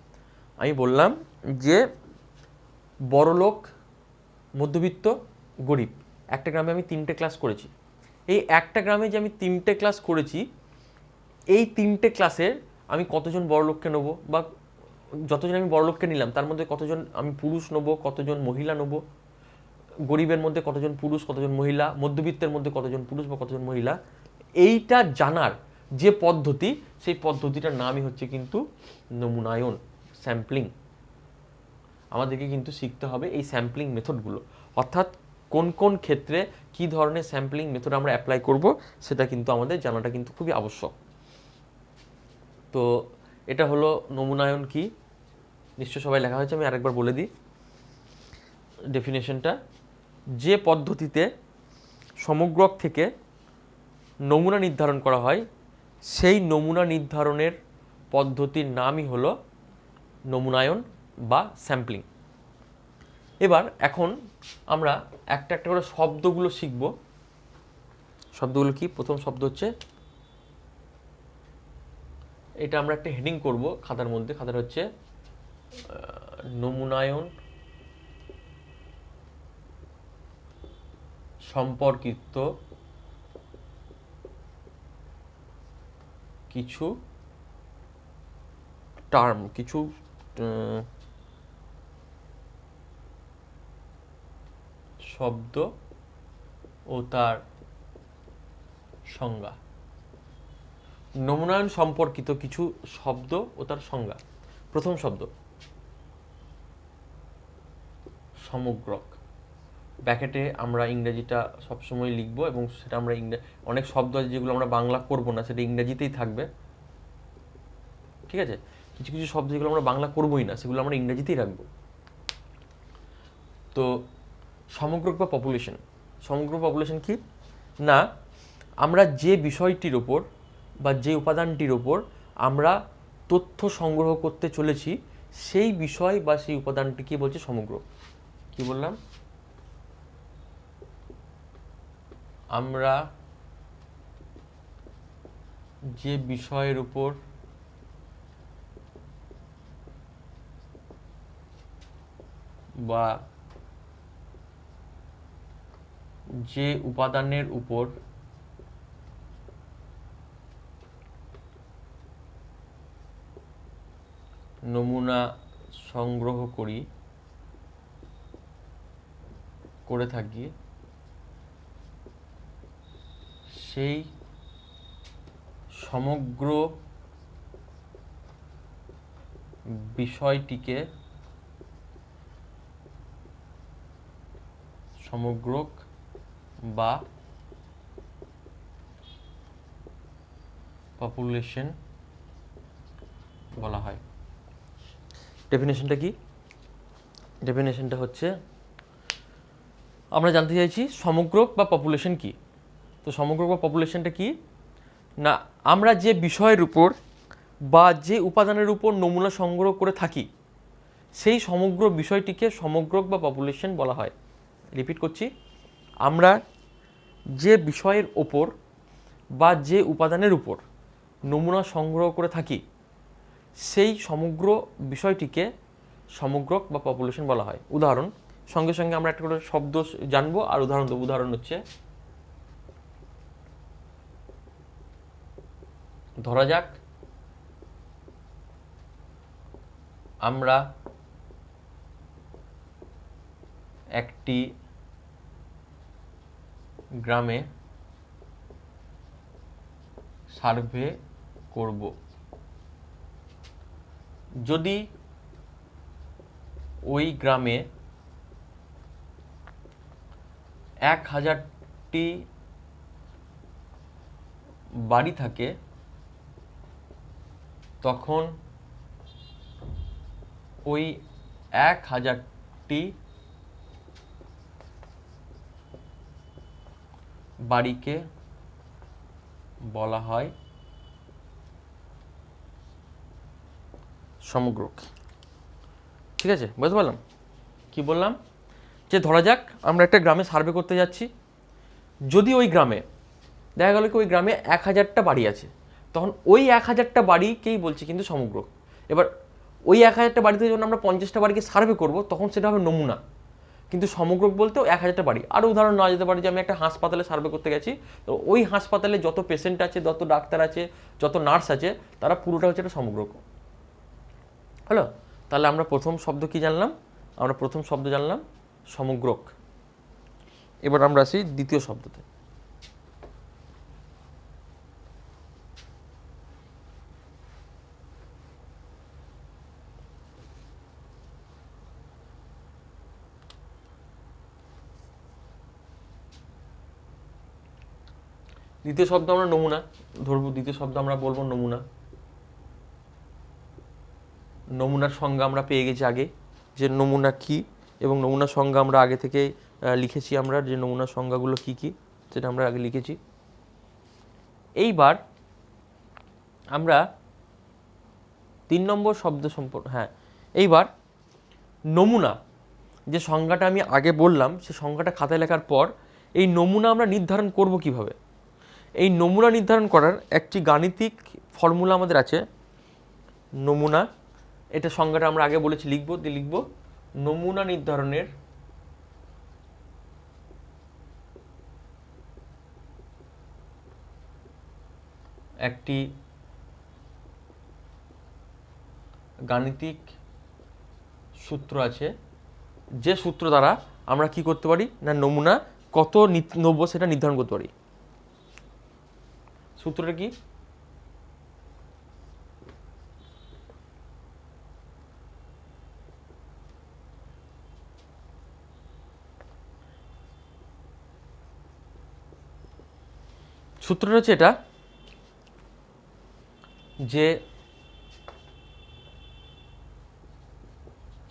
Speaker 1: আমি বললাম যে বড়লোক, মধ্যবিত্ত, গরিব, একটা গ্রামে আমি 3টে ক্লাস করেছি। এই একটা গ্রামে যে আমি 3টে ক্লাস করেছি, এই 3টে ক্লাসের আমি কতজন বড়লোককে নেবো, বা যতজন আমি বড়লোককে নিলাম তার মধ্যে কতজন আমি পুরুষ নেবো, কতজন মহিলা নেবো, গরিবের মধ্যে কতজন পুরুষ কতজন মহিলা, মধ্যবিত্তের মধ্যে কতজন পুরুষ বা কতজন মহিলা, এইটা জানার যে পদ্ধতি, সেই পদ্ধতিটার নামই হচ্ছে কিন্তু নমুনায়ন, স্যাম্পলিং। আমাদেরকে কিন্তু শিখতে হবে এই স্যাম্পলিং মেথডগুলো, অর্থাৎ কোন কোন ক্ষেত্রে কি ধরনের স্যাম্পলিং মেথড আমরা অ্যাপ্লাই করব, সেটা কিন্তু আমাদের জানাটা কিন্তু খুবই আবশ্যক। তো এটা হলো নমুনায়ন কি, নিশ্চয় সবাই লেখা হয়েছে, আমি আরেকবার বলে দিই ডেফিনেশনটা। যে পদ্ধতিতে সমগ্রক থেকে নমুনা নির্ধারণ করা হয়, সেই নমুনা নির্ধারণের পদ্ধতির নামই হলো নমুনায়ন বা স্যাম্পলিং। এবার এখন আমরা একটা একটা করে শব্দগুলো শিখব। শব্দগুলো কি? প্রথম শব্দ হচ্ছে, এটা আমরা একটা হেডিং করব খাতার মধ্যে, খাতাটা হচ্ছে নমুনায়ন সম্পর্কিত কিছু টার্ম, কিছু শব্দ ও তার সংজ্ঞা। নমুনায়ন সম্পর্কিত কিছু শব্দ ও তার সংজ্ঞা। প্রথম শব্দ সমগ্রক। ব্র্যাকেটে আমরা ইংরেজিটা সবসময় লিখবো, এবং সেটা আমরা অনেক শব্দ আছে যেগুলো আমরা বাংলা করব না, সেটা ইংরেজিতেই থাকবে, ঠিক আছে? কিছু কিছু শব্দ যেগুলো আমরা বাংলা করবোই না, সেগুলো আমরা ইংরেজিতেই রাখবো। তো সমগ্রক বা পপুলেশন। সমগ্র পপুলেশন কি না, আমরা যে বিষয়টির ওপর বা যে উপাদানটির ওপর আমরা তথ্য সংগ্রহ করতে চলেছি, সেই বিষয় বা সেই উপাদানটিকে বলছে সমগ্র। কি বললাম? আমরা যে বিষয়ের উপর বা যে উপাদানের উপর নমুনা সংগ্রহ করে থাকি, সেই সমগ্র বিষয়টিকে সমগ্রক বা পপুলেশন বলা হয়। ডেফিনেশনটা কি? ডেফিনেশনটা হচ্ছে, আমরা জানতে চাইছি সমগ্রক বা পপুলেশন কি। তো সমগ্রক বা পপুলেশনটা কি না, আমরা যে বিষয়ের উপর বা যে উপাদানের উপর নমুনা সংগ্রহ করে থাকি, সেই সমগ্র বিষয়টিকে সমগ্রক বা পপুলেশন বলা হয়। রিপিট করছি, আমরা যে বিষয়ের ওপর বা যে উপাদানের উপর নমুনা সংগ্রহ করে থাকি, সেই সমগ্র বিষয়টিকে সমগ্রক বা পপুলেশন বলা হয়। উদাহরণ, সঙ্গে সঙ্গে আমরা একটা করে শব্দ জানবো আর উদাহরণ দেবো। উদাহরণ হচ্ছে, ধরা যাক আমরা একটি গ্রামে সার্ভে করব। যদি ওই গ্রামে 1000টি বাড়ি থাকে, তখন ওই 1000টি বাড়িকে বলা হয় সমগ্রক। ঠিক আছে, বুঝতে পারলাম? কি বললাম? যে ধরা যাক আমরা একটা গ্রামে সার্ভে করতে যাচ্ছি, যদি ওই গ্রামে দেখা গেল কি ওই গ্রামে 1000টা বাড়ি আছে, তখন ওই 1000টা বাড়িকেই বলছি কিন্তু সমগ্র। এবার ওই 1000টা বাড়িতে যখন আমরা 50টা বাড়িকে সার্ভে করব তখন সেটা হবে নমুনা, কিন্তু সমগ্র বলতেও 1000টা বাড়ি। আরও উদাহরণ নেওয়া যেতে পারে যে আমি একটা হাসপাতালে সার্ভে করতে গেছি, তো ওই হাসপাতালে যত পেশেন্ট আছে, যত ডাক্তার আছে, যত নার্স আছে, তারা পুরোটা হচ্ছে একটা সমগ্র। হলো? তাহলে আমরা প্রথম শব্দ কি জানলাম? আমরা প্রথম শব্দ জানলাম সমগ্রক। এবার আমরা আসি দ্বিতীয় শব্দতে। দ্বিতীয় শব্দ আমরা নমুনা ধরবো। দ্বিতীয় শব্দ আমরা বলবো নমুনা। নমুনার সংজ্ঞা আমরা পেয়ে গেছি আগে, যে নমুনা কি, এবং নমুনার সংজ্ঞা আমরা আগে থেকে লিখেছি, আমরা যে নমুনার সংজ্ঞাগুলো কি কি সেটা আমরা আগে লিখেছি। এইবার আমরা 3 নম্বর শব্দ সম্পর্ক, এইবার নমুনা যে সংজ্ঞাটা আমি আগে বললাম, সে সংজ্ঞাটা খাতায় লেখার পর এই নমুনা আমরা নির্ধারণ করব কিভাবে। এই নমুনা নির্ধারণ করার একটি গাণিতিক ফর্মুলা আমাদের আছে। নমুনা, এটা সংজ্ঞাটা আমরা আগে বলেছি, লিখব নমুনা নির্ধারণের একটি গাণিতিক সূত্র আছে, যে সূত্র দ্বারা আমরা কি করতে পারি না নমুনা কত নেব সেটা নির্ধারণ করতে পারি। সূত্রটা কি? সূত্রটা হচ্ছে এটা, যে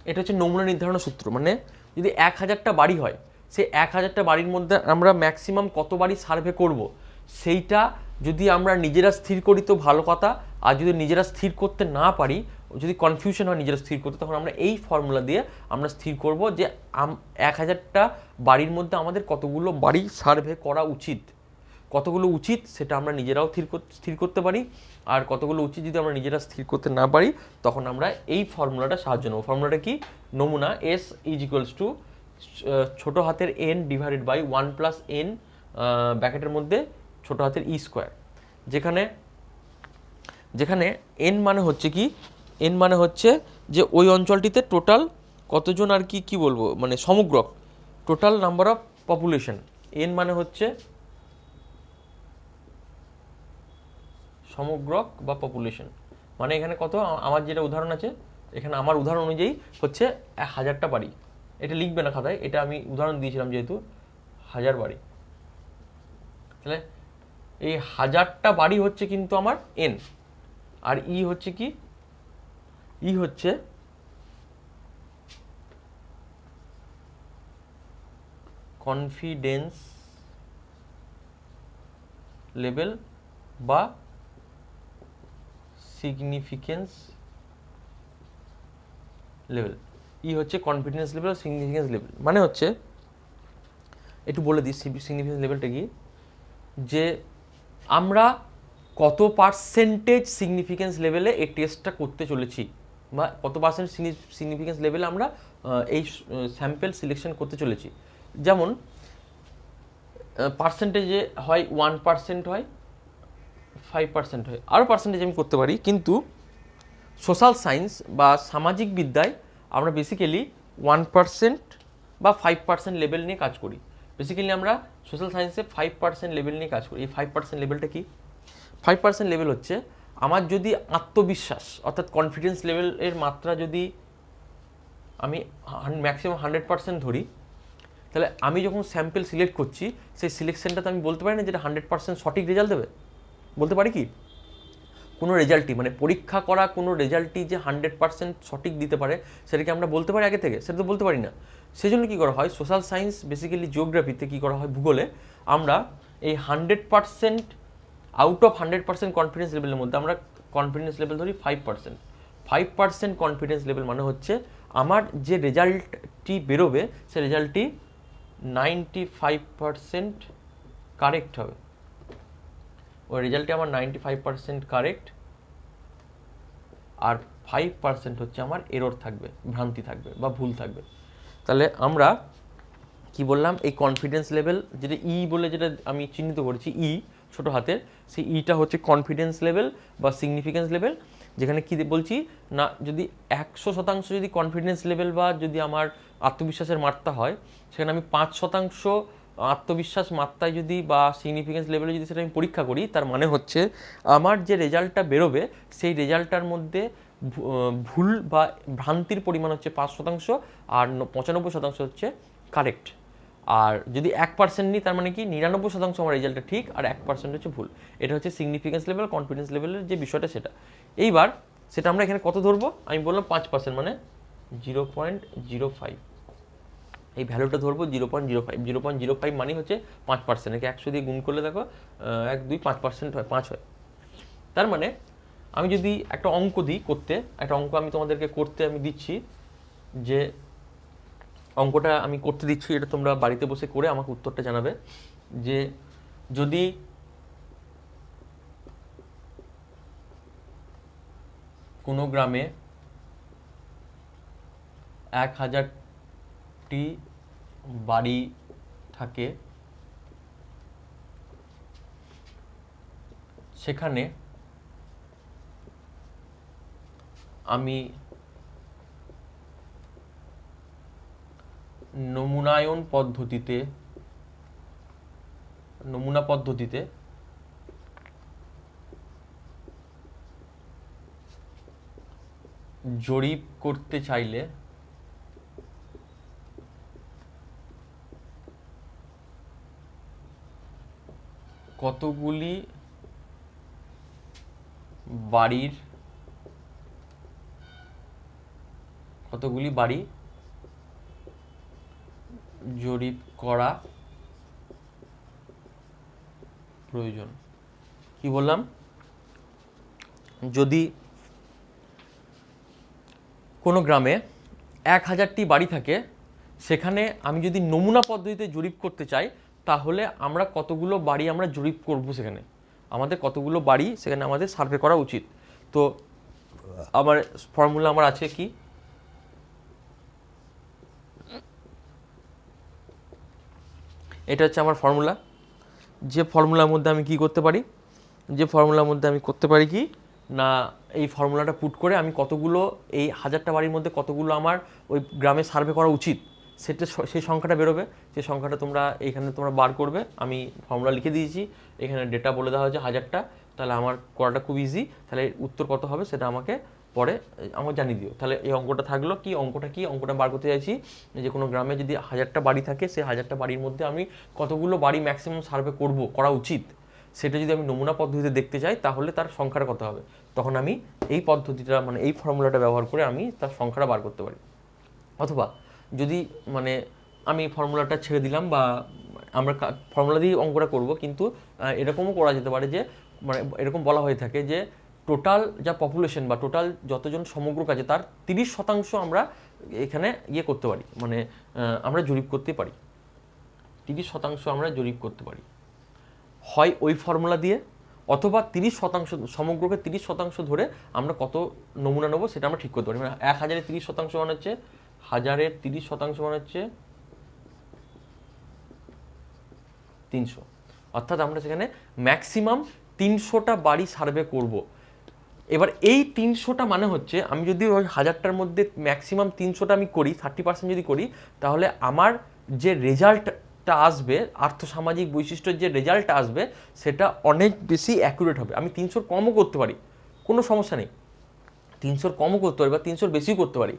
Speaker 1: এটা হচ্ছে নমুনা নির্ধারণের সূত্র। মানে যদি 1000টা বাড়ি হয়, সেই 1000টা বাড়ির মধ্যে আমরা ম্যাক্সিমাম কত বাড়ি সার্ভে করব, সেইটা যদি আমরা নিজেরা স্থির করি তো ভালো কথা। আর যদি নিজেরা স্থির করতে না পারি, যদি কনফিউশন হয় নিজেরা স্থির করতে, তখন আমরা এই ফর্মুলা দিয়ে আমরা স্থির করব যে 1000টা বাড়ির মধ্যে আমাদের কতগুলো বাড়ি সার্ভে করা উচিত। কতগুলো উচিত সেটা আমরা নিজেরাও স্থির করতে পারি, আর কতগুলো উচিত যদি আমরা নিজেরা স্থির করতে না পারি, তখন আমরা এই ফর্মুলাটা সাহায্য নেব। ফর্মুলাটা কি? নমুনা S = ছোটো হাতের n ডিভাইডেড বাই 1 + n ব্র্যাকেটের মধ্যে ছোটো হাতের E², যেখানে n মানে হচ্ছে কি, n মানে হচ্ছে যে ওই অঞ্চলটিতে টোটাল কতজন আর কি বলবো, মানে সমগ্র total number of population. n মানে হচ্ছে সমগ্রক বা পপুলেশন। মানে এখানে কত, আমার যেটা উদাহরণ আছে, এখানে আমার উদাহরণ অনুযায়ী হচ্ছে 1000টা বাড়ি। এটা লিখবে না খাতায়, এটা আমি উদাহরণ দিয়েছিলাম যেহেতু 1000 বাড়ি। তাহলে এই 1000টা বাড়ি হচ্ছে কিন্তু আমার n, আর ই হচ্ছে কি, ই হচ্ছে কনফিডেন্স লেভেল বা সিগনিফিকেন্স লেভেল। ই হচ্ছে কনফিডেন্স লেভেল আর সিগনিফিকেন্স লেভেল। মানে হচ্ছে, একটু বলে দিই সিগনিফিকেন্স লেভেলটা কি, যে আমরা কত পার্সেন্টেজ সিগনিফিকেন্স লেভেলে এই টেস্টটা করতে চলেছি, বা কত পার্সেন্ট সিগনিফিকেন্স লেভেলে আমরা এই স্যাম্পেল সিলেকশন করতে চলেছি। যেমন পার্সেন্টেজে হয় 1% হয়, 5% হয়, আরও পার্সেন্টেজ আমি করতে পারি। কিন্তু সোশ্যাল সায়েন্স বা সামাজিক বিদ্যায় আমরা বেসিক্যালি 1% বা 5% লেভেল নিয়ে কাজ করি। বেসিক্যালি আমরা সোশ্যাল সায়েন্সে 5% লেভেল নিয়ে কাজ করি। এই 5% লেভেলটা কি? 5% লেভেল হচ্ছে আমার যদি আত্মবিশ্বাস অর্থাৎ কনফিডেন্স লেভেলের মাত্রা যদি আমি ম্যাক্সিমাম 100% ধরি, তাহলে আমি যখন স্যাম্পেল সিলেক্ট করছি, সেই সিলেকশনটাতে আমি বলতে পারি না যেটা 100% সঠিক রেজাল্ট দেবে। বলতে পারি কি? কোনো রেজাল্টই, মানে পরীক্ষা করা কোনো রেজাল্টই যে 100% সঠিক দিতে পারে, সেটাকে আমরা বলতে পারি আগে থেকে? সেটা তো বলতে পারি না। সেই জন্য কী করা হয়, সোশ্যাল সায়েন্স বেসিক্যালি জিওগ্রাফিতে কী করা হয়, ভূগোলে আমরা এই 100% আউট অফ 100% কনফিডেন্স লেভেলের মধ্যে আমরা কনফিডেন্স লেভেল ধরি 5%। 5% কনফিডেন্স লেভেল মানে হচ্ছে আমার যে রেজাল্টটি বেরোবে, সে রেজাল্টটি 95% কারেক্ট হবে, ওই রেজাল্টে আমার 95% কারেক্ট, আর 5% হচ্ছে আমার এরর থাকবে, ভ্রান্তি থাকবে বা ভুল থাকবে। তাহলে আমরা কি বললাম, এই কনফিডেন্স লেভেল যেটা ই বলে যেটা আমি চিহ্নিত করেছি, ই ছোটো হাতের, সেই ইটা হচ্ছে কনফিডেন্স লেভেল বা সিগনিফিকেন্স লেভেল, যেখানে কি বলছি না, যদি 100% যদি কনফিডেন্স লেভেল বা যদি আমার আত্মবিশ্বাসের মাত্রা হয়, সেখানে আমি 5% আত্মবিশ্বাস মাত্রায় যদি বা সিগনিফিকেন্স লেভেলে যদি সেটা আমি পরীক্ষা করি, তার মানে হচ্ছে আমার যে রেজাল্টটা বেরোবে সেই রেজাল্টটার মধ্যে ভুল বা ভ্রান্তির পরিমাণ হচ্ছে 5%, আর 95% হচ্ছে কারেক্ট। আর যদি 1% নিই, তার মানে কি 99% আমার রেজাল্টটা ঠিক আর 1% হচ্ছে ভুল। এটা হচ্ছে সিগনিফিকেন্স লেভেল, কনফিডেন্স লেভেলের যে বিষয়টা সেটা। এইবার সেটা আমরা এখানে কত ধরবো, আমি বললাম 5%, মানে 0.05, এই ভ্যালুটা ধরবো 0.05। 0.05 মানে হচ্ছে 5%, একে 100 দিয়ে গুণ করলে দেখো 1, 2, 5% হয়, 5 হয়। তার মানে আমি যদি একটা অঙ্ক দিই করতে, একটা অঙ্ক আমি তোমাদেরকে করতে আমি দিচ্ছি, যে অঙ্কটা আমি করতে দিচ্ছি, এটা তোমরা বাড়িতে বসে করে আমাকে উত্তরটা জানাবে, যে যদি কোনো গ্রামে 1000টি বাড়ি থাকে, সেখানে আমি নমুনা পদ্ধতিতে জরিপ করতে চাইলে কতগুলি বাড়ি জরিপ করা প্রয়োজন। কি বললাম, যদি কোনো গ্রামে 1000টি বাড়ি থাকে, সেখানে আমি যদি নমুনা পদ্ধতিতে জরিপ করতে চাই, তাহলে আমরা কতগুলো বাড়ি আমরা জরিপ করব, সেখানে আমাদের কতগুলো বাড়ি সেখানে আমাদের সার্ভে করা উচিত। তো আমার ফর্মুলা আমার আছে কি, এটা হচ্ছে আমার ফর্মুলা। যে ফর্মুলার মধ্যে আমি কি করতে পারি, কি না, এই ফর্মুলাটা পুট করে আমি কতগুলো, এই 1000টা বাড়ির মধ্যে কতগুলো আমার ওই গ্রামে সার্ভে করা উচিত, সেটা সেই সংখ্যাটা বেরোবে। সেই সংখ্যাটা তোমরা এইখানে তোমরা বার করবে, আমি ফর্মুলা লিখে দিয়েছি, এখানে ডেটা বলে দেওয়া হয়েছে 1000টা, তাহলে আমার করাটা খুব ইজি। তাহলে উত্তর কত হবে সেটা আমাকে পরে আমাকে জানিয়ে দিও। তাহলে এই অঙ্কটা থাকলো, অঙ্কটা বার করতে চাইছি, যে কোনো গ্রামে যদি 1000টা বাড়ি থাকে, সেই 1000টা বাড়ির মধ্যে আমি কতগুলো বাড়ি ম্যাক্সিমাম সার্ভে করা উচিত, সেটা যদি আমি নমুনা পদ্ধতিতে দেখতে চাই, তাহলে তার সংখ্যাটা কত হবে। তখন আমি এই পদ্ধতিটা, মানে এই ফর্মুলাটা ব্যবহার করে আমি তার সংখ্যাটা বার করতে পারি। অথবা যদি মানে আমি ফর্মুলাটা ছেড়ে দিলাম, বা আমরা ফর্মুলা দিয়ে অঙ্কটা করব, কিন্তু এরকমও করা যেতে পারে যে, মানে এরকম বলা হয়ে থাকে যে টোটাল যা পপুলেশন বা টোটাল যতজন সমগ্র কাজে তার 30% আমরা এখানে করতে পারি, মানে আমরা জরিপ করতে পারি, 30% আমরা জরিপ করতে পারি, হয় ওই ফর্মুলা দিয়ে, অথবা 30%, সমগ্রকে 30% ধরে আমরা কত নমুনা নেবো সেটা আমরা ঠিক করতে পারি। মানে 1000-এর 30% মানে হচ্ছে 1000-এর 30% মানে হচ্ছে 300, অর্থাৎ আমরা সেখানে ম্যাক্সিমাম 300টা বাড়ি সার্ভে করব। এবার এই 300টা মানে হচ্ছে, আমি যদি ওই 1000টার মধ্যে ম্যাক্সিমাম 300টা আমি করি, 30% যদি করি, তাহলে আমার যে রেজাল্টটা আসবে, আর্থসামাজিক বৈশিষ্ট্যের যে রেজাল্টটা আসবে, সেটা অনেক বেশি অ্যাকুরেট হবে। আমি 300 কমও করতে পারি, কোনো সমস্যা নেই, 300 কমও করতে পারি বা 300 বেশিও করতে পারি।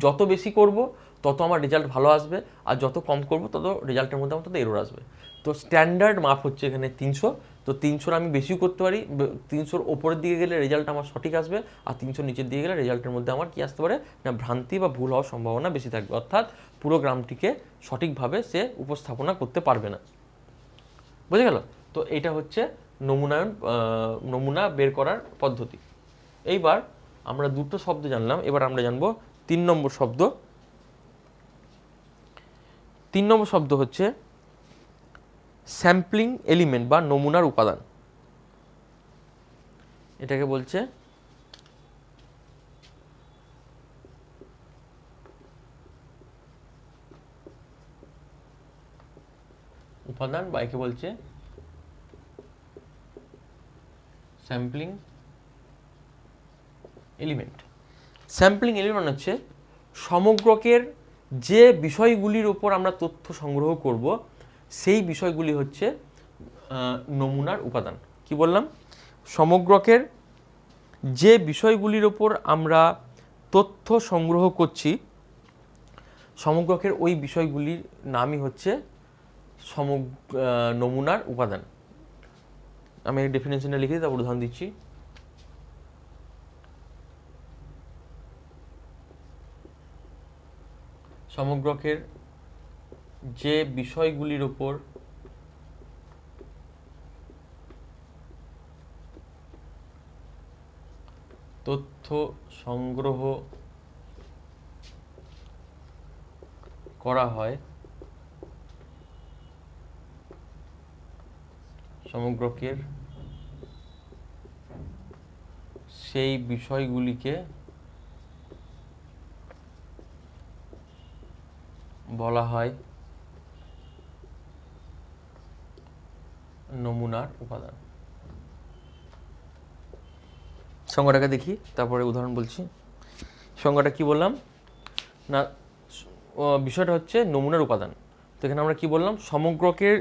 Speaker 1: যত বেশি করব তত আমার রেজাল্ট ভালো আসবে, আর যত কম করব তত রেজাল্টের মধ্যে আমার তত এরর আসবে। তো স্ট্যান্ডার্ড মাপ হচ্ছে এখানে 300। তো 300 আমি বেশিও করতে পারি, 300 ওপরের দিকে গেলে রেজাল্ট আমার সঠিক আসবে, আর 300 নিচের দিকে গেলে রেজাল্টের মধ্যে আমার কি আসতে পারে না, ভ্রান্তি বা ভুল হওয়ার সম্ভাবনা বেশি থাকবে, অর্থাৎ পুরো গ্রামটিকে সঠিকভাবে সে উপস্থাপনা করতে পারবে না। বুঝে গেল? তো এটা হচ্ছে নমুনা বের করার পদ্ধতি। এইবার আমরা দুটো শব্দ জানলাম, এবার আমরা জানবো 3 নম্বর শব্দ। 3 নম্বর শব্দ হচ্ছে স্যাম্পলিং এলিমেন্ট বা নমুনার উপাদান, এটাকে বলছে উপাদান বা একে বলছে স্যাম্পলিং এলিমেন্ট। স্যাম্পলিং এলিমেন্ট হচ্ছে সমগ্রকের যে বিষয়গুলির ওপর আমরা তথ্য সংগ্রহ করব সেই বিষয়গুলি হচ্ছে নমুনার উপাদান। কি বললাম? সমগ্রকের যে বিষয়গুলির ওপর আমরা তথ্য সংগ্রহ করছি সমগ্রকের ওই বিষয়গুলির নামই হচ্ছে নমুনার উপাদান। আমি এই ডেফিনেশনটা লিখে দিই, তারপর উদাহরণ দিচ্ছি। সমগ্রকের যে বিষয়গুলির উপর তথ্য সংগ্রহ করা হয় সমগ্রকের সেই বিষয়গুলিকে বলা হয় নমুনার উপাদান। সংজ্ঞাটাকে দেখি, তারপরে উদাহরণ বলছি। সংজ্ঞাটা কি বললাম না, বিষয়টা হচ্ছে নমুনার উপাদান। তো এখানে আমরা কি বললাম? সমগ্রকের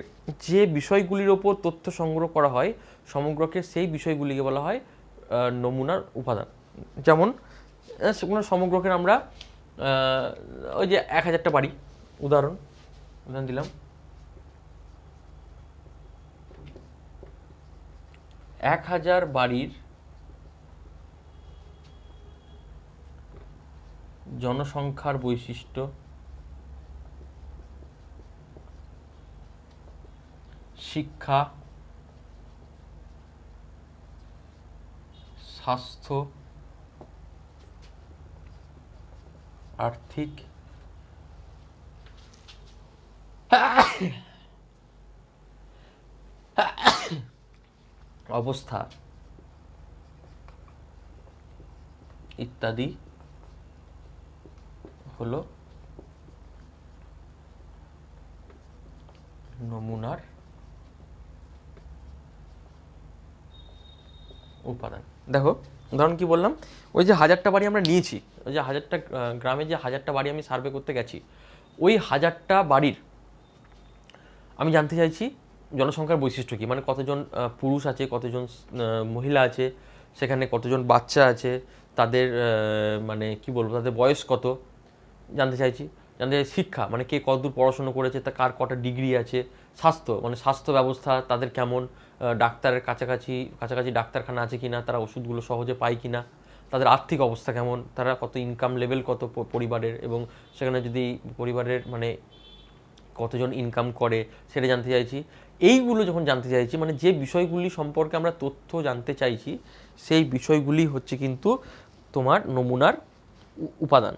Speaker 1: যে বিষয়গুলির ওপর তথ্য সংগ্রহ করা হয় সমগ্রকের সেই বিষয়গুলিকে বলা হয় নমুনার উপাদান। যেমন সমগ্রকের আমরা ওই যে 1000টা বাড়ি উদাহরণ দিলাম। 1000 বাড়ির জনসংখ্যার বৈশিষ্ট্য, শিক্ষা, স্বাস্থ্য, আর্থিক অবস্থা ইত্যাদি হলো নমুনার উপাদান। দেখো উদাহরণ কি বললাম, ওই যে 1000টা বাড়ি আমরা নিয়েছি, ওই যে 1000টা গ্রামে যে 1000টা বাড়ি আমি সার্ভে করতে গেছি, ওই 1000টা বাড়ির আমি জানতে চাইছি জনসংখ্যার বৈশিষ্ট্য কী, মানে কতজন পুরুষ আছে, কতজন মহিলা আছে, সেখানে কতজন বাচ্চা আছে, তাদের মানে কি বলবো, তাদের বয়স কত জানতে চাইছি। জানতে চাই শিক্ষা, মানে কে কতদূর পড়াশুনো করেছে, তা কার কটা ডিগ্রি আছে। স্বাস্থ্য, মানে স্বাস্থ্য ব্যবস্থা তাদের কেমন, ডাক্তারের কাছাকাছি কাছাকাছি ডাক্তারখানা আছে কি না, তারা ওষুধগুলো সহজে পায় কি না, তাদের আর্থিক অবস্থা কেমন, তারা কত ইনকাম লেভেল কত পরিবারের, এবং সেখানে যদি পরিবারের মানে কতজন ইনকাম করে সেটা জানতে চাইছি। এইগুলো যখন জানতে চাইছি, মানে যে বিষয়গুলি সম্পর্কে আমরা তথ্য জানতে চাইছি সেই বিষয়গুলি হচ্ছে কিন্তু তোমার নমুনার উপাদান।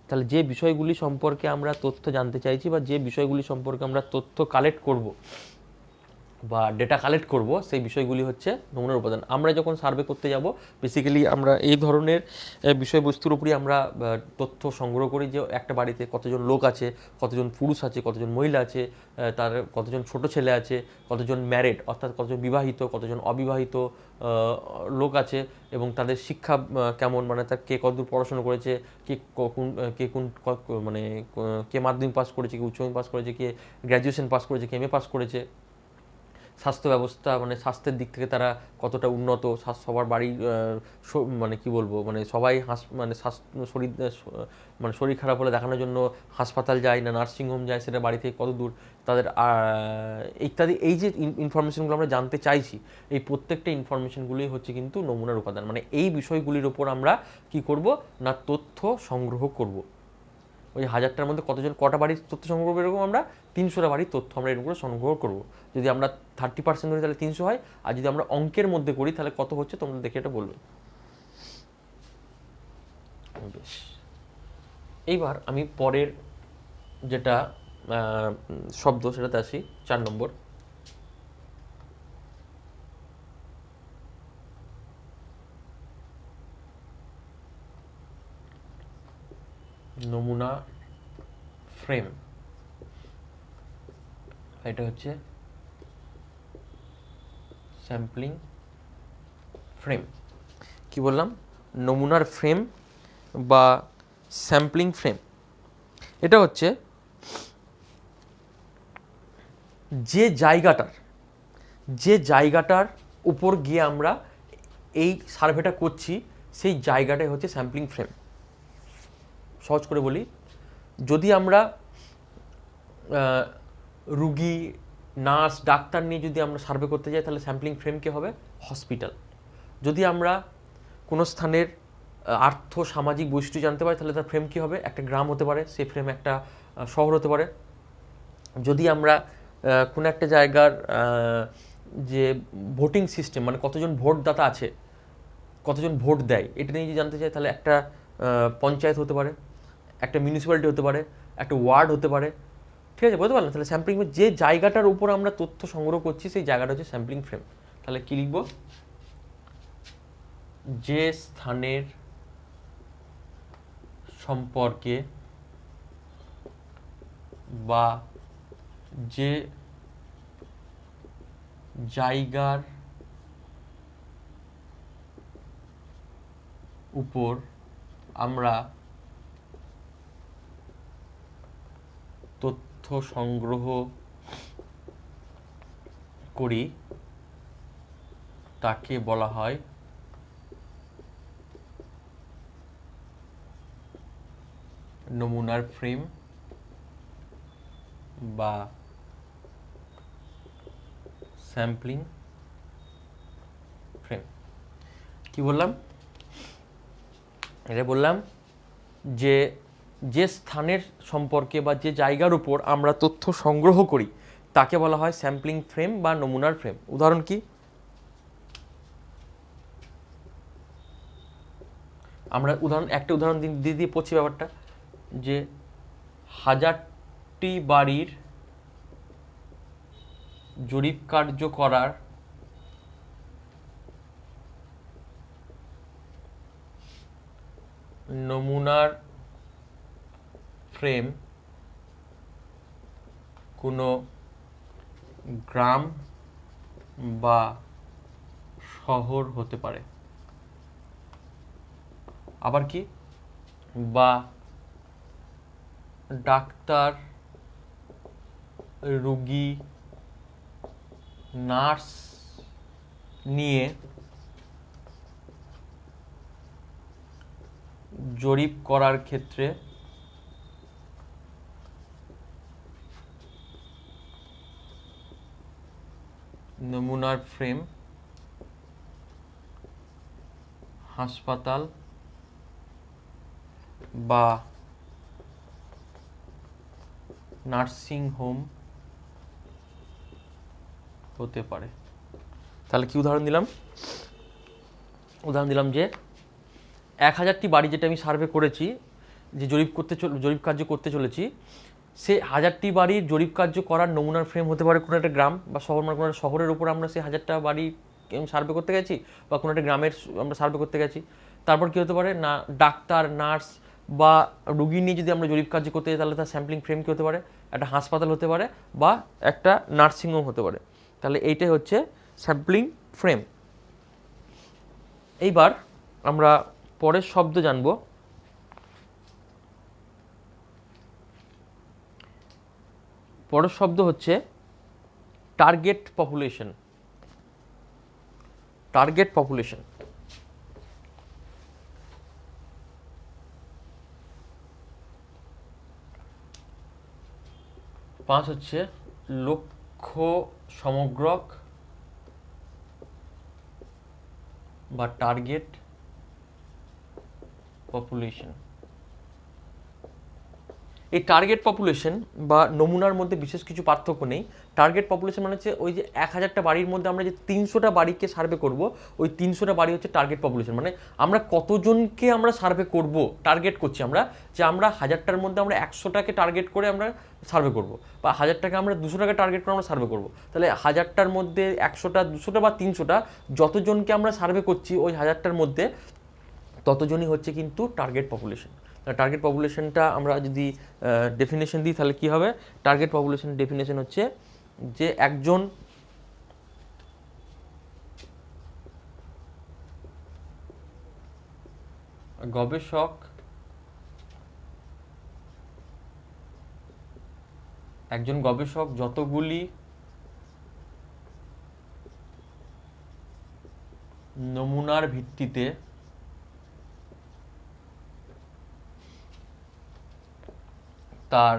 Speaker 1: তাহলে যে বিষয়গুলি সম্পর্কে আমরা তথ্য জানতে চাইছি বা যে বিষয়গুলি সম্পর্কে আমরা তথ্য কালেক্ট করব বা ডেটা কালেক্ট করব সেই বিষয়গুলি হচ্ছে নমুনার উপাদান। আমরা যখন সার্ভে করতে যাব বেসিক্যালি আমরা এই ধরনের বিষয়বস্তুর উপরই আমরা তথ্য সংগ্রহ করি, যে একটা বাড়িতে কতজন লোক আছে, কতজন পুরুষ আছে, কতজন মহিলা আছে, তার কতজন ছোট ছেলে আছে, কতজন ম্যারিড অর্থাৎ কতজন বিবাহিত, কতজন অবিবাহিত লোক আছে, এবং তাদের শিক্ষা কেমন, মানে তার কে কতদূর পড়াশোনা করেছে, কে কোন মানে কে মাধ্যমিক পাস করেছে, কে উচ্চ মাধ্যমিক পাস করেছে, কে গ্র্যাজুয়েশন পাস করেছে, কে MA পাস করেছে। স্বাস্থ্য ব্যবস্থা, মানে স্বাস্থ্যের দিক থেকে তারা কতটা উন্নত, সবার বাড়ির মানে কি বলবো, মানে সবাই মানে শরীর মানে শরীর খারাপ হলে দেখানোর জন্য হাসপাতাল যায় না নার্সিংহোম যায়, সেটা বাড়ি থেকে কত দূর তাদের ইত্যাদি। এই যে ইনফরমেশনগুলো আমরা জানতে চাইছি, এই প্রত্যেকটা ইনফরমেশনগুলোই হচ্ছে কিন্তু নমুনার উপাদান। মানে এই বিষয়গুলির ওপর আমরা কি করব না, তথ্য সংগ্রহ করব। ওই 1000টার মধ্যে কটা বাড়ির তথ্য সংগ্রহ করবো, এরকম আমরা 300টা বাড়ির তথ্য আমরা এরকম করে সংগ্রহ করবো। যদি আমরা 30% করি তাহলে 300 হয়, আর যদি আমরা অঙ্কের মধ্যে করি তাহলে কত হচ্ছে তোমরা দেখে এটা বলবে। বেশ, এইবার আমি পরের যেটা শব্দ সেটাতে আসি, 4 নম্বর। নমুনা ফ্রেম, এটা হচ্ছে স্যাম্পলিং ফ্রেম। কি বললাম? নমুনার ফ্রেম বা স্যাম্পলিং ফ্রেম। এটা হচ্ছে যে জায়গাটার উপর গিয়ে আমরা এই সার্ভেটা করছি, সেই জায়গাটাই হচ্ছে স্যাম্পলিং ফ্রেম। সহজ করে বলি, যদি আমরা রুগী, নার্স, ডাক্তার নিয়ে যদি আমরা সার্ভে করতে যাই, তাহলে স্যাম্পলিং ফ্রেম কী হবে? হসপিটাল। যদি আমরা কোনো স্থানের আর্থ সামাজিক বৈশিষ্ট্য জানতে পারি, তাহলে তার ফ্রেম কী হবে? একটা গ্রাম হতে পারে, সেই ফ্রেম একটা শহর হতে পারে। যদি আমরা কোনো একটা জায়গার যে ভোটিং সিস্টেম, মানে কতজন ভোটদাতা আছে, কতজন ভোট দেয়, এটা নিয়ে যদি জানতে চাই, তাহলে একটা পঞ্চায়েত হতে পারে, একটা মিউনিসিপ্যালিটি হতে পারে, একটা ওয়ার্ড হতে পারে। ঠিক আছে, বলতে পারলাম? তাহলে স্যাম্পলিং, যে জায়গাটার উপর আমরা তথ্য সংগ্রহ করছি, সেই জায়গাটা হচ্ছে স্যাম্পলিং ফ্রেম। তাহলে কি লিখব? যে স্থানের সম্পর্কে বা যে জায়গার উপর আমরা তথ্য সংগ্রহ করি, তাকে বলা হয় নমুনার ফ্রেম বা স্যাম্পলিং ফ্রেম। কি বললাম? এটা বললাম যে যে স্থানের সম্পর্কে বা যে জায়গার উপর আমরা তথ্য সংগ্রহ করি, তাকে বলা হয় স্যাম্পলিং ফ্রেম বা নমুনার ফ্রেম। উদাহরণ কি? আমরা একটা উদাহরণ দিয়ে পড়ছি ব্যাপারটা, যে 1000টি বাড়ির জরিপ কার্য করার নমুনার ফ্রেম কোনো গ্রাম বা শহর হতে পারে। আবার কি? বা ডাক্তার, রোগী, নার্স নিয়ে জরিপ করার ক্ষেত্রে নমুনার ফ্রেম হাসপাতাল বা নার্সিং হোম হতে পারে। তাহলে কি উদাহরণ দিলাম? উদাহরণ দিলাম যে 1000টি বাড়ি যেটা আমি সার্ভে করেছি, যে জরিপ কার্য করতে চলেছি, সে 1000টি বাড়ির জরিপ কার্য করার নমুনার ফ্রেম হতে পারে কোনো একটা গ্রাম বা শহর, মানে কোনো একটা শহরের উপর আমরা সেই 1000টা বাড়ি সার্ভে করতে গেছি, বা কোনো একটা গ্রামের আমরা সার্ভে করতে গেছি। তারপর কি হতে পারে না, ডাক্তার, নার্স বা রুগী নিয়ে যদি আমরা জরিপ কার্য করতে যাই, তাহলে তার স্যাম্পলিং ফ্রেম কী হতে পারে? একটা হাসপাতাল হতে পারে বা একটা নার্সিংহোম হতে পারে। তাহলে এইটাই হচ্ছে স্যাম্পলিং ফ্রেম। এইবার আমরা পরের শব্দ জানব। পরের শব্দ হচ্ছে টার্গেট পপুলেশন। Target population. 5 হচ্ছে লক্ষ্য সমগ্রক বা টার্গেট পপুলেশন। এই টার্গেট পপুলেশন বা নমুনার মধ্যে বিশেষ কিছু পার্থক্য নেই। টার্গেট পপুলেশন মানে হচ্ছে ওই যে 1000টা বাড়ির মধ্যে আমরা যে 300টা বাড়িকে সার্ভে করব, ওই 300টা বাড়ি হচ্ছে টার্গেট পপুলেশন। মানে আমরা কতজনকে আমরা সার্ভে করব টার্গেট করছি আমরা, যে আমরা 1000টার মধ্যে আমরা 100টাকে টার্গেট করে আমরা সার্ভে করব, বা 1000টাকে আমরা 200টাকে টার্গেট করে আমরা সার্ভে করব। তাহলে 1000টার মধ্যে 100টা, 200টা বা 300টা, যতজনকে আমরা সার্ভে করছি ওই 1000টার মধ্যে, ততজনই হচ্ছে কিন্তু টার্গেট পপুলেশন। টার্গেট পপুলেশনটা আমরা যদি ডেফিনেশন দিই তাহলে কি হবে? টার্গেট পপুলেশন ডেফিনেশন হচ্ছে যে একজন গবেষক যতগুলি নমুনার ভিত্তিতে তার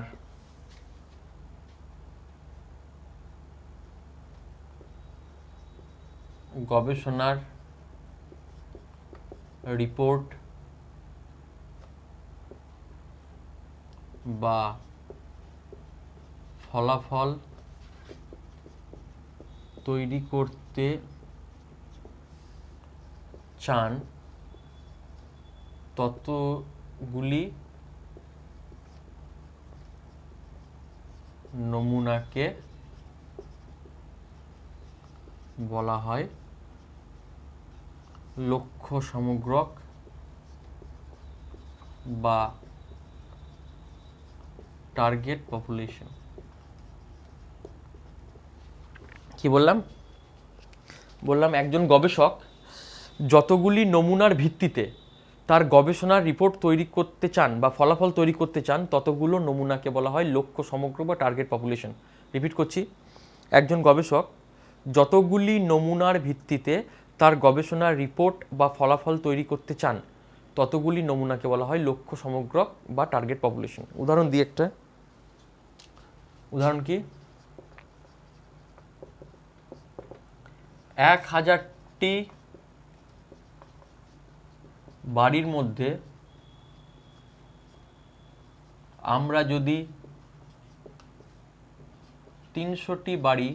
Speaker 1: গবেষণার রিপোর্ট বা ফলাফল তৈরি করতে চান ততগুলি নমুনাকে বলা হয় লক্ষ্য সমগ্রক বা টার্গেট পপুলেশন। কি বললাম? একজন গবেষক যতগুলি নমুনার ভিত্তিতে তার গবেষণার রিপোর্ট তৈরি করতে চান বা ফলাফল তৈরি করতে চান ততগুলো নমুনাকে বলা হয় লক্ষ্য সমগ্র বা টার্গেট পপুলেশন। রিপিট করছি, একজন গবেষক যতগুলি নমুনার ভিত্তিতে তার গবেষণার রিপোর্ট বা ফলাফল তৈরি করতে চান ততগুলি নমুনাকে বলা হয় লক্ষ্য সমগ্রক বা টার্গেট পপুলেশন। উদাহরণ দিই একটা। উদাহরণ কি? 1000টি বাড়ির মধ্যে আমরা যদি 300টি বাড়ি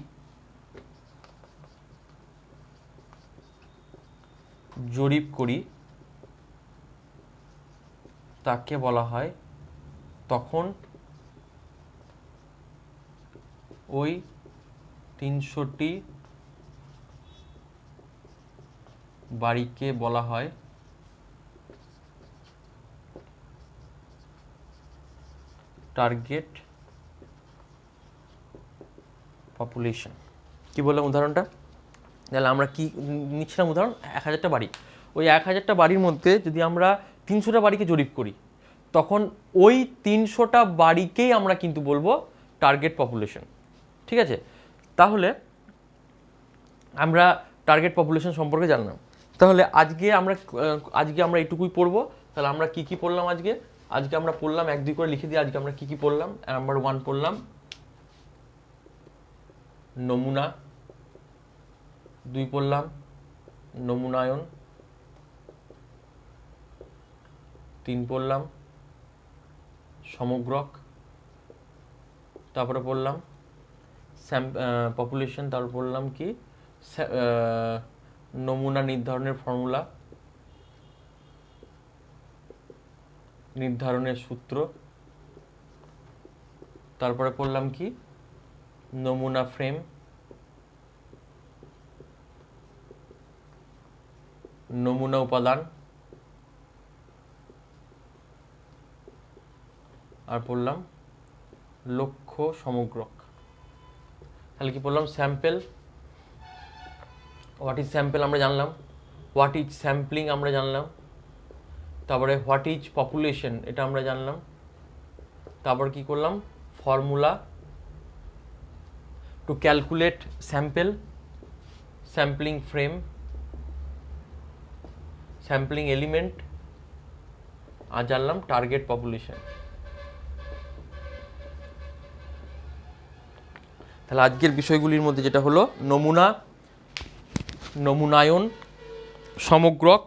Speaker 1: জরিপ করি তাকে বলা হয়, তখন ওই 300টি বাড়িকে বলা হয় টার্গেট পপুলেশন। কি বললাম উদাহরণটা? তাহলে আমরা কি নিচ্ছিলাম উদাহরণ? 1000টা বাড়ি। ওই 1000টা বাড়ির মধ্যে যদি আমরা 300টা বাড়িকে জরিপ করি তখন ওই 300টা বাড়িকেই আমরা কিন্তু বলবো টার্গেট পপুলেশন। ঠিক আছে? তাহলে আমরা টার্গেট পপুলেশন সম্পর্কে জানলাম। তাহলে আজকে আমরা এইটুকুই পড়বো। তাহলে আমরা কি পড়লাম আজকে আমরা পড়লাম, 1-2 করে লিখে দিই। আজকে আমরা কি পড়লাম? নাম্বার 1 পড়লাম নমুনা, 2 পড়লাম নমুনায়ন, 3 পড়লাম সমগ্রক, তারপরে পড়লাম পপুলেশন, তারপর পড়লাম কি নমুনা নির্ধারণের ফর্মুলা, নির্ধারণের সূত্র, তারপরে পড়লাম কি নমুনা ফ্রেম, নমুনা উপাদান, আর পড়লাম লক্ষ্য সমগ্রক। তাহলে কি পড়লাম? স্যাম্পেল, হোয়াট ইজ স্যাম্পেল আমরা জানলাম, হোয়াট ইজ স্যাম্পলিং আমরা জানলাম, তারপরে হোয়াট ইজ পপুলেশন এটা আমরা জানলাম, তারপর কি করলাম? Formula to calculate sample, sampling frame, sampling element, আর জানলাম টার্গেট পপুলেশন। তাহলে আজকের বিষয়গুলির মধ্যে যেটা হলো নমুনা, নমুনায়ন, সমগ্রক,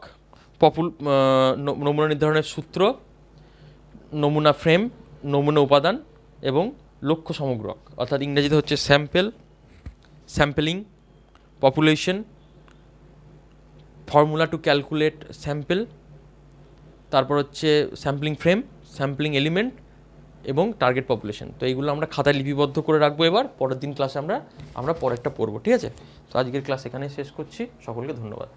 Speaker 1: নমুনা নির্ধারণের সূত্র, নমুনা ফ্রেম, নমুনা উপাদান এবং লক্ষ্য সমগ্রক, অর্থাৎ ইংরেজিতে হচ্ছে sample, sampling, population, formula to calculate sample, তারপর হচ্ছে স্যাম্পলিং ফ্রেম, স্যাম্পলিং এলিমেন্ট এবং টার্গেট পপুলেশন। তো এইগুলো আমরা খাতায় লিপিবদ্ধ করে রাখবো। এবার পরের দিন ক্লাসে আমরা পরেরটা পড়বো। ঠিক আছে? তো আজকের ক্লাস এখানে শেষ করছি। সকলকে ধন্যবাদ।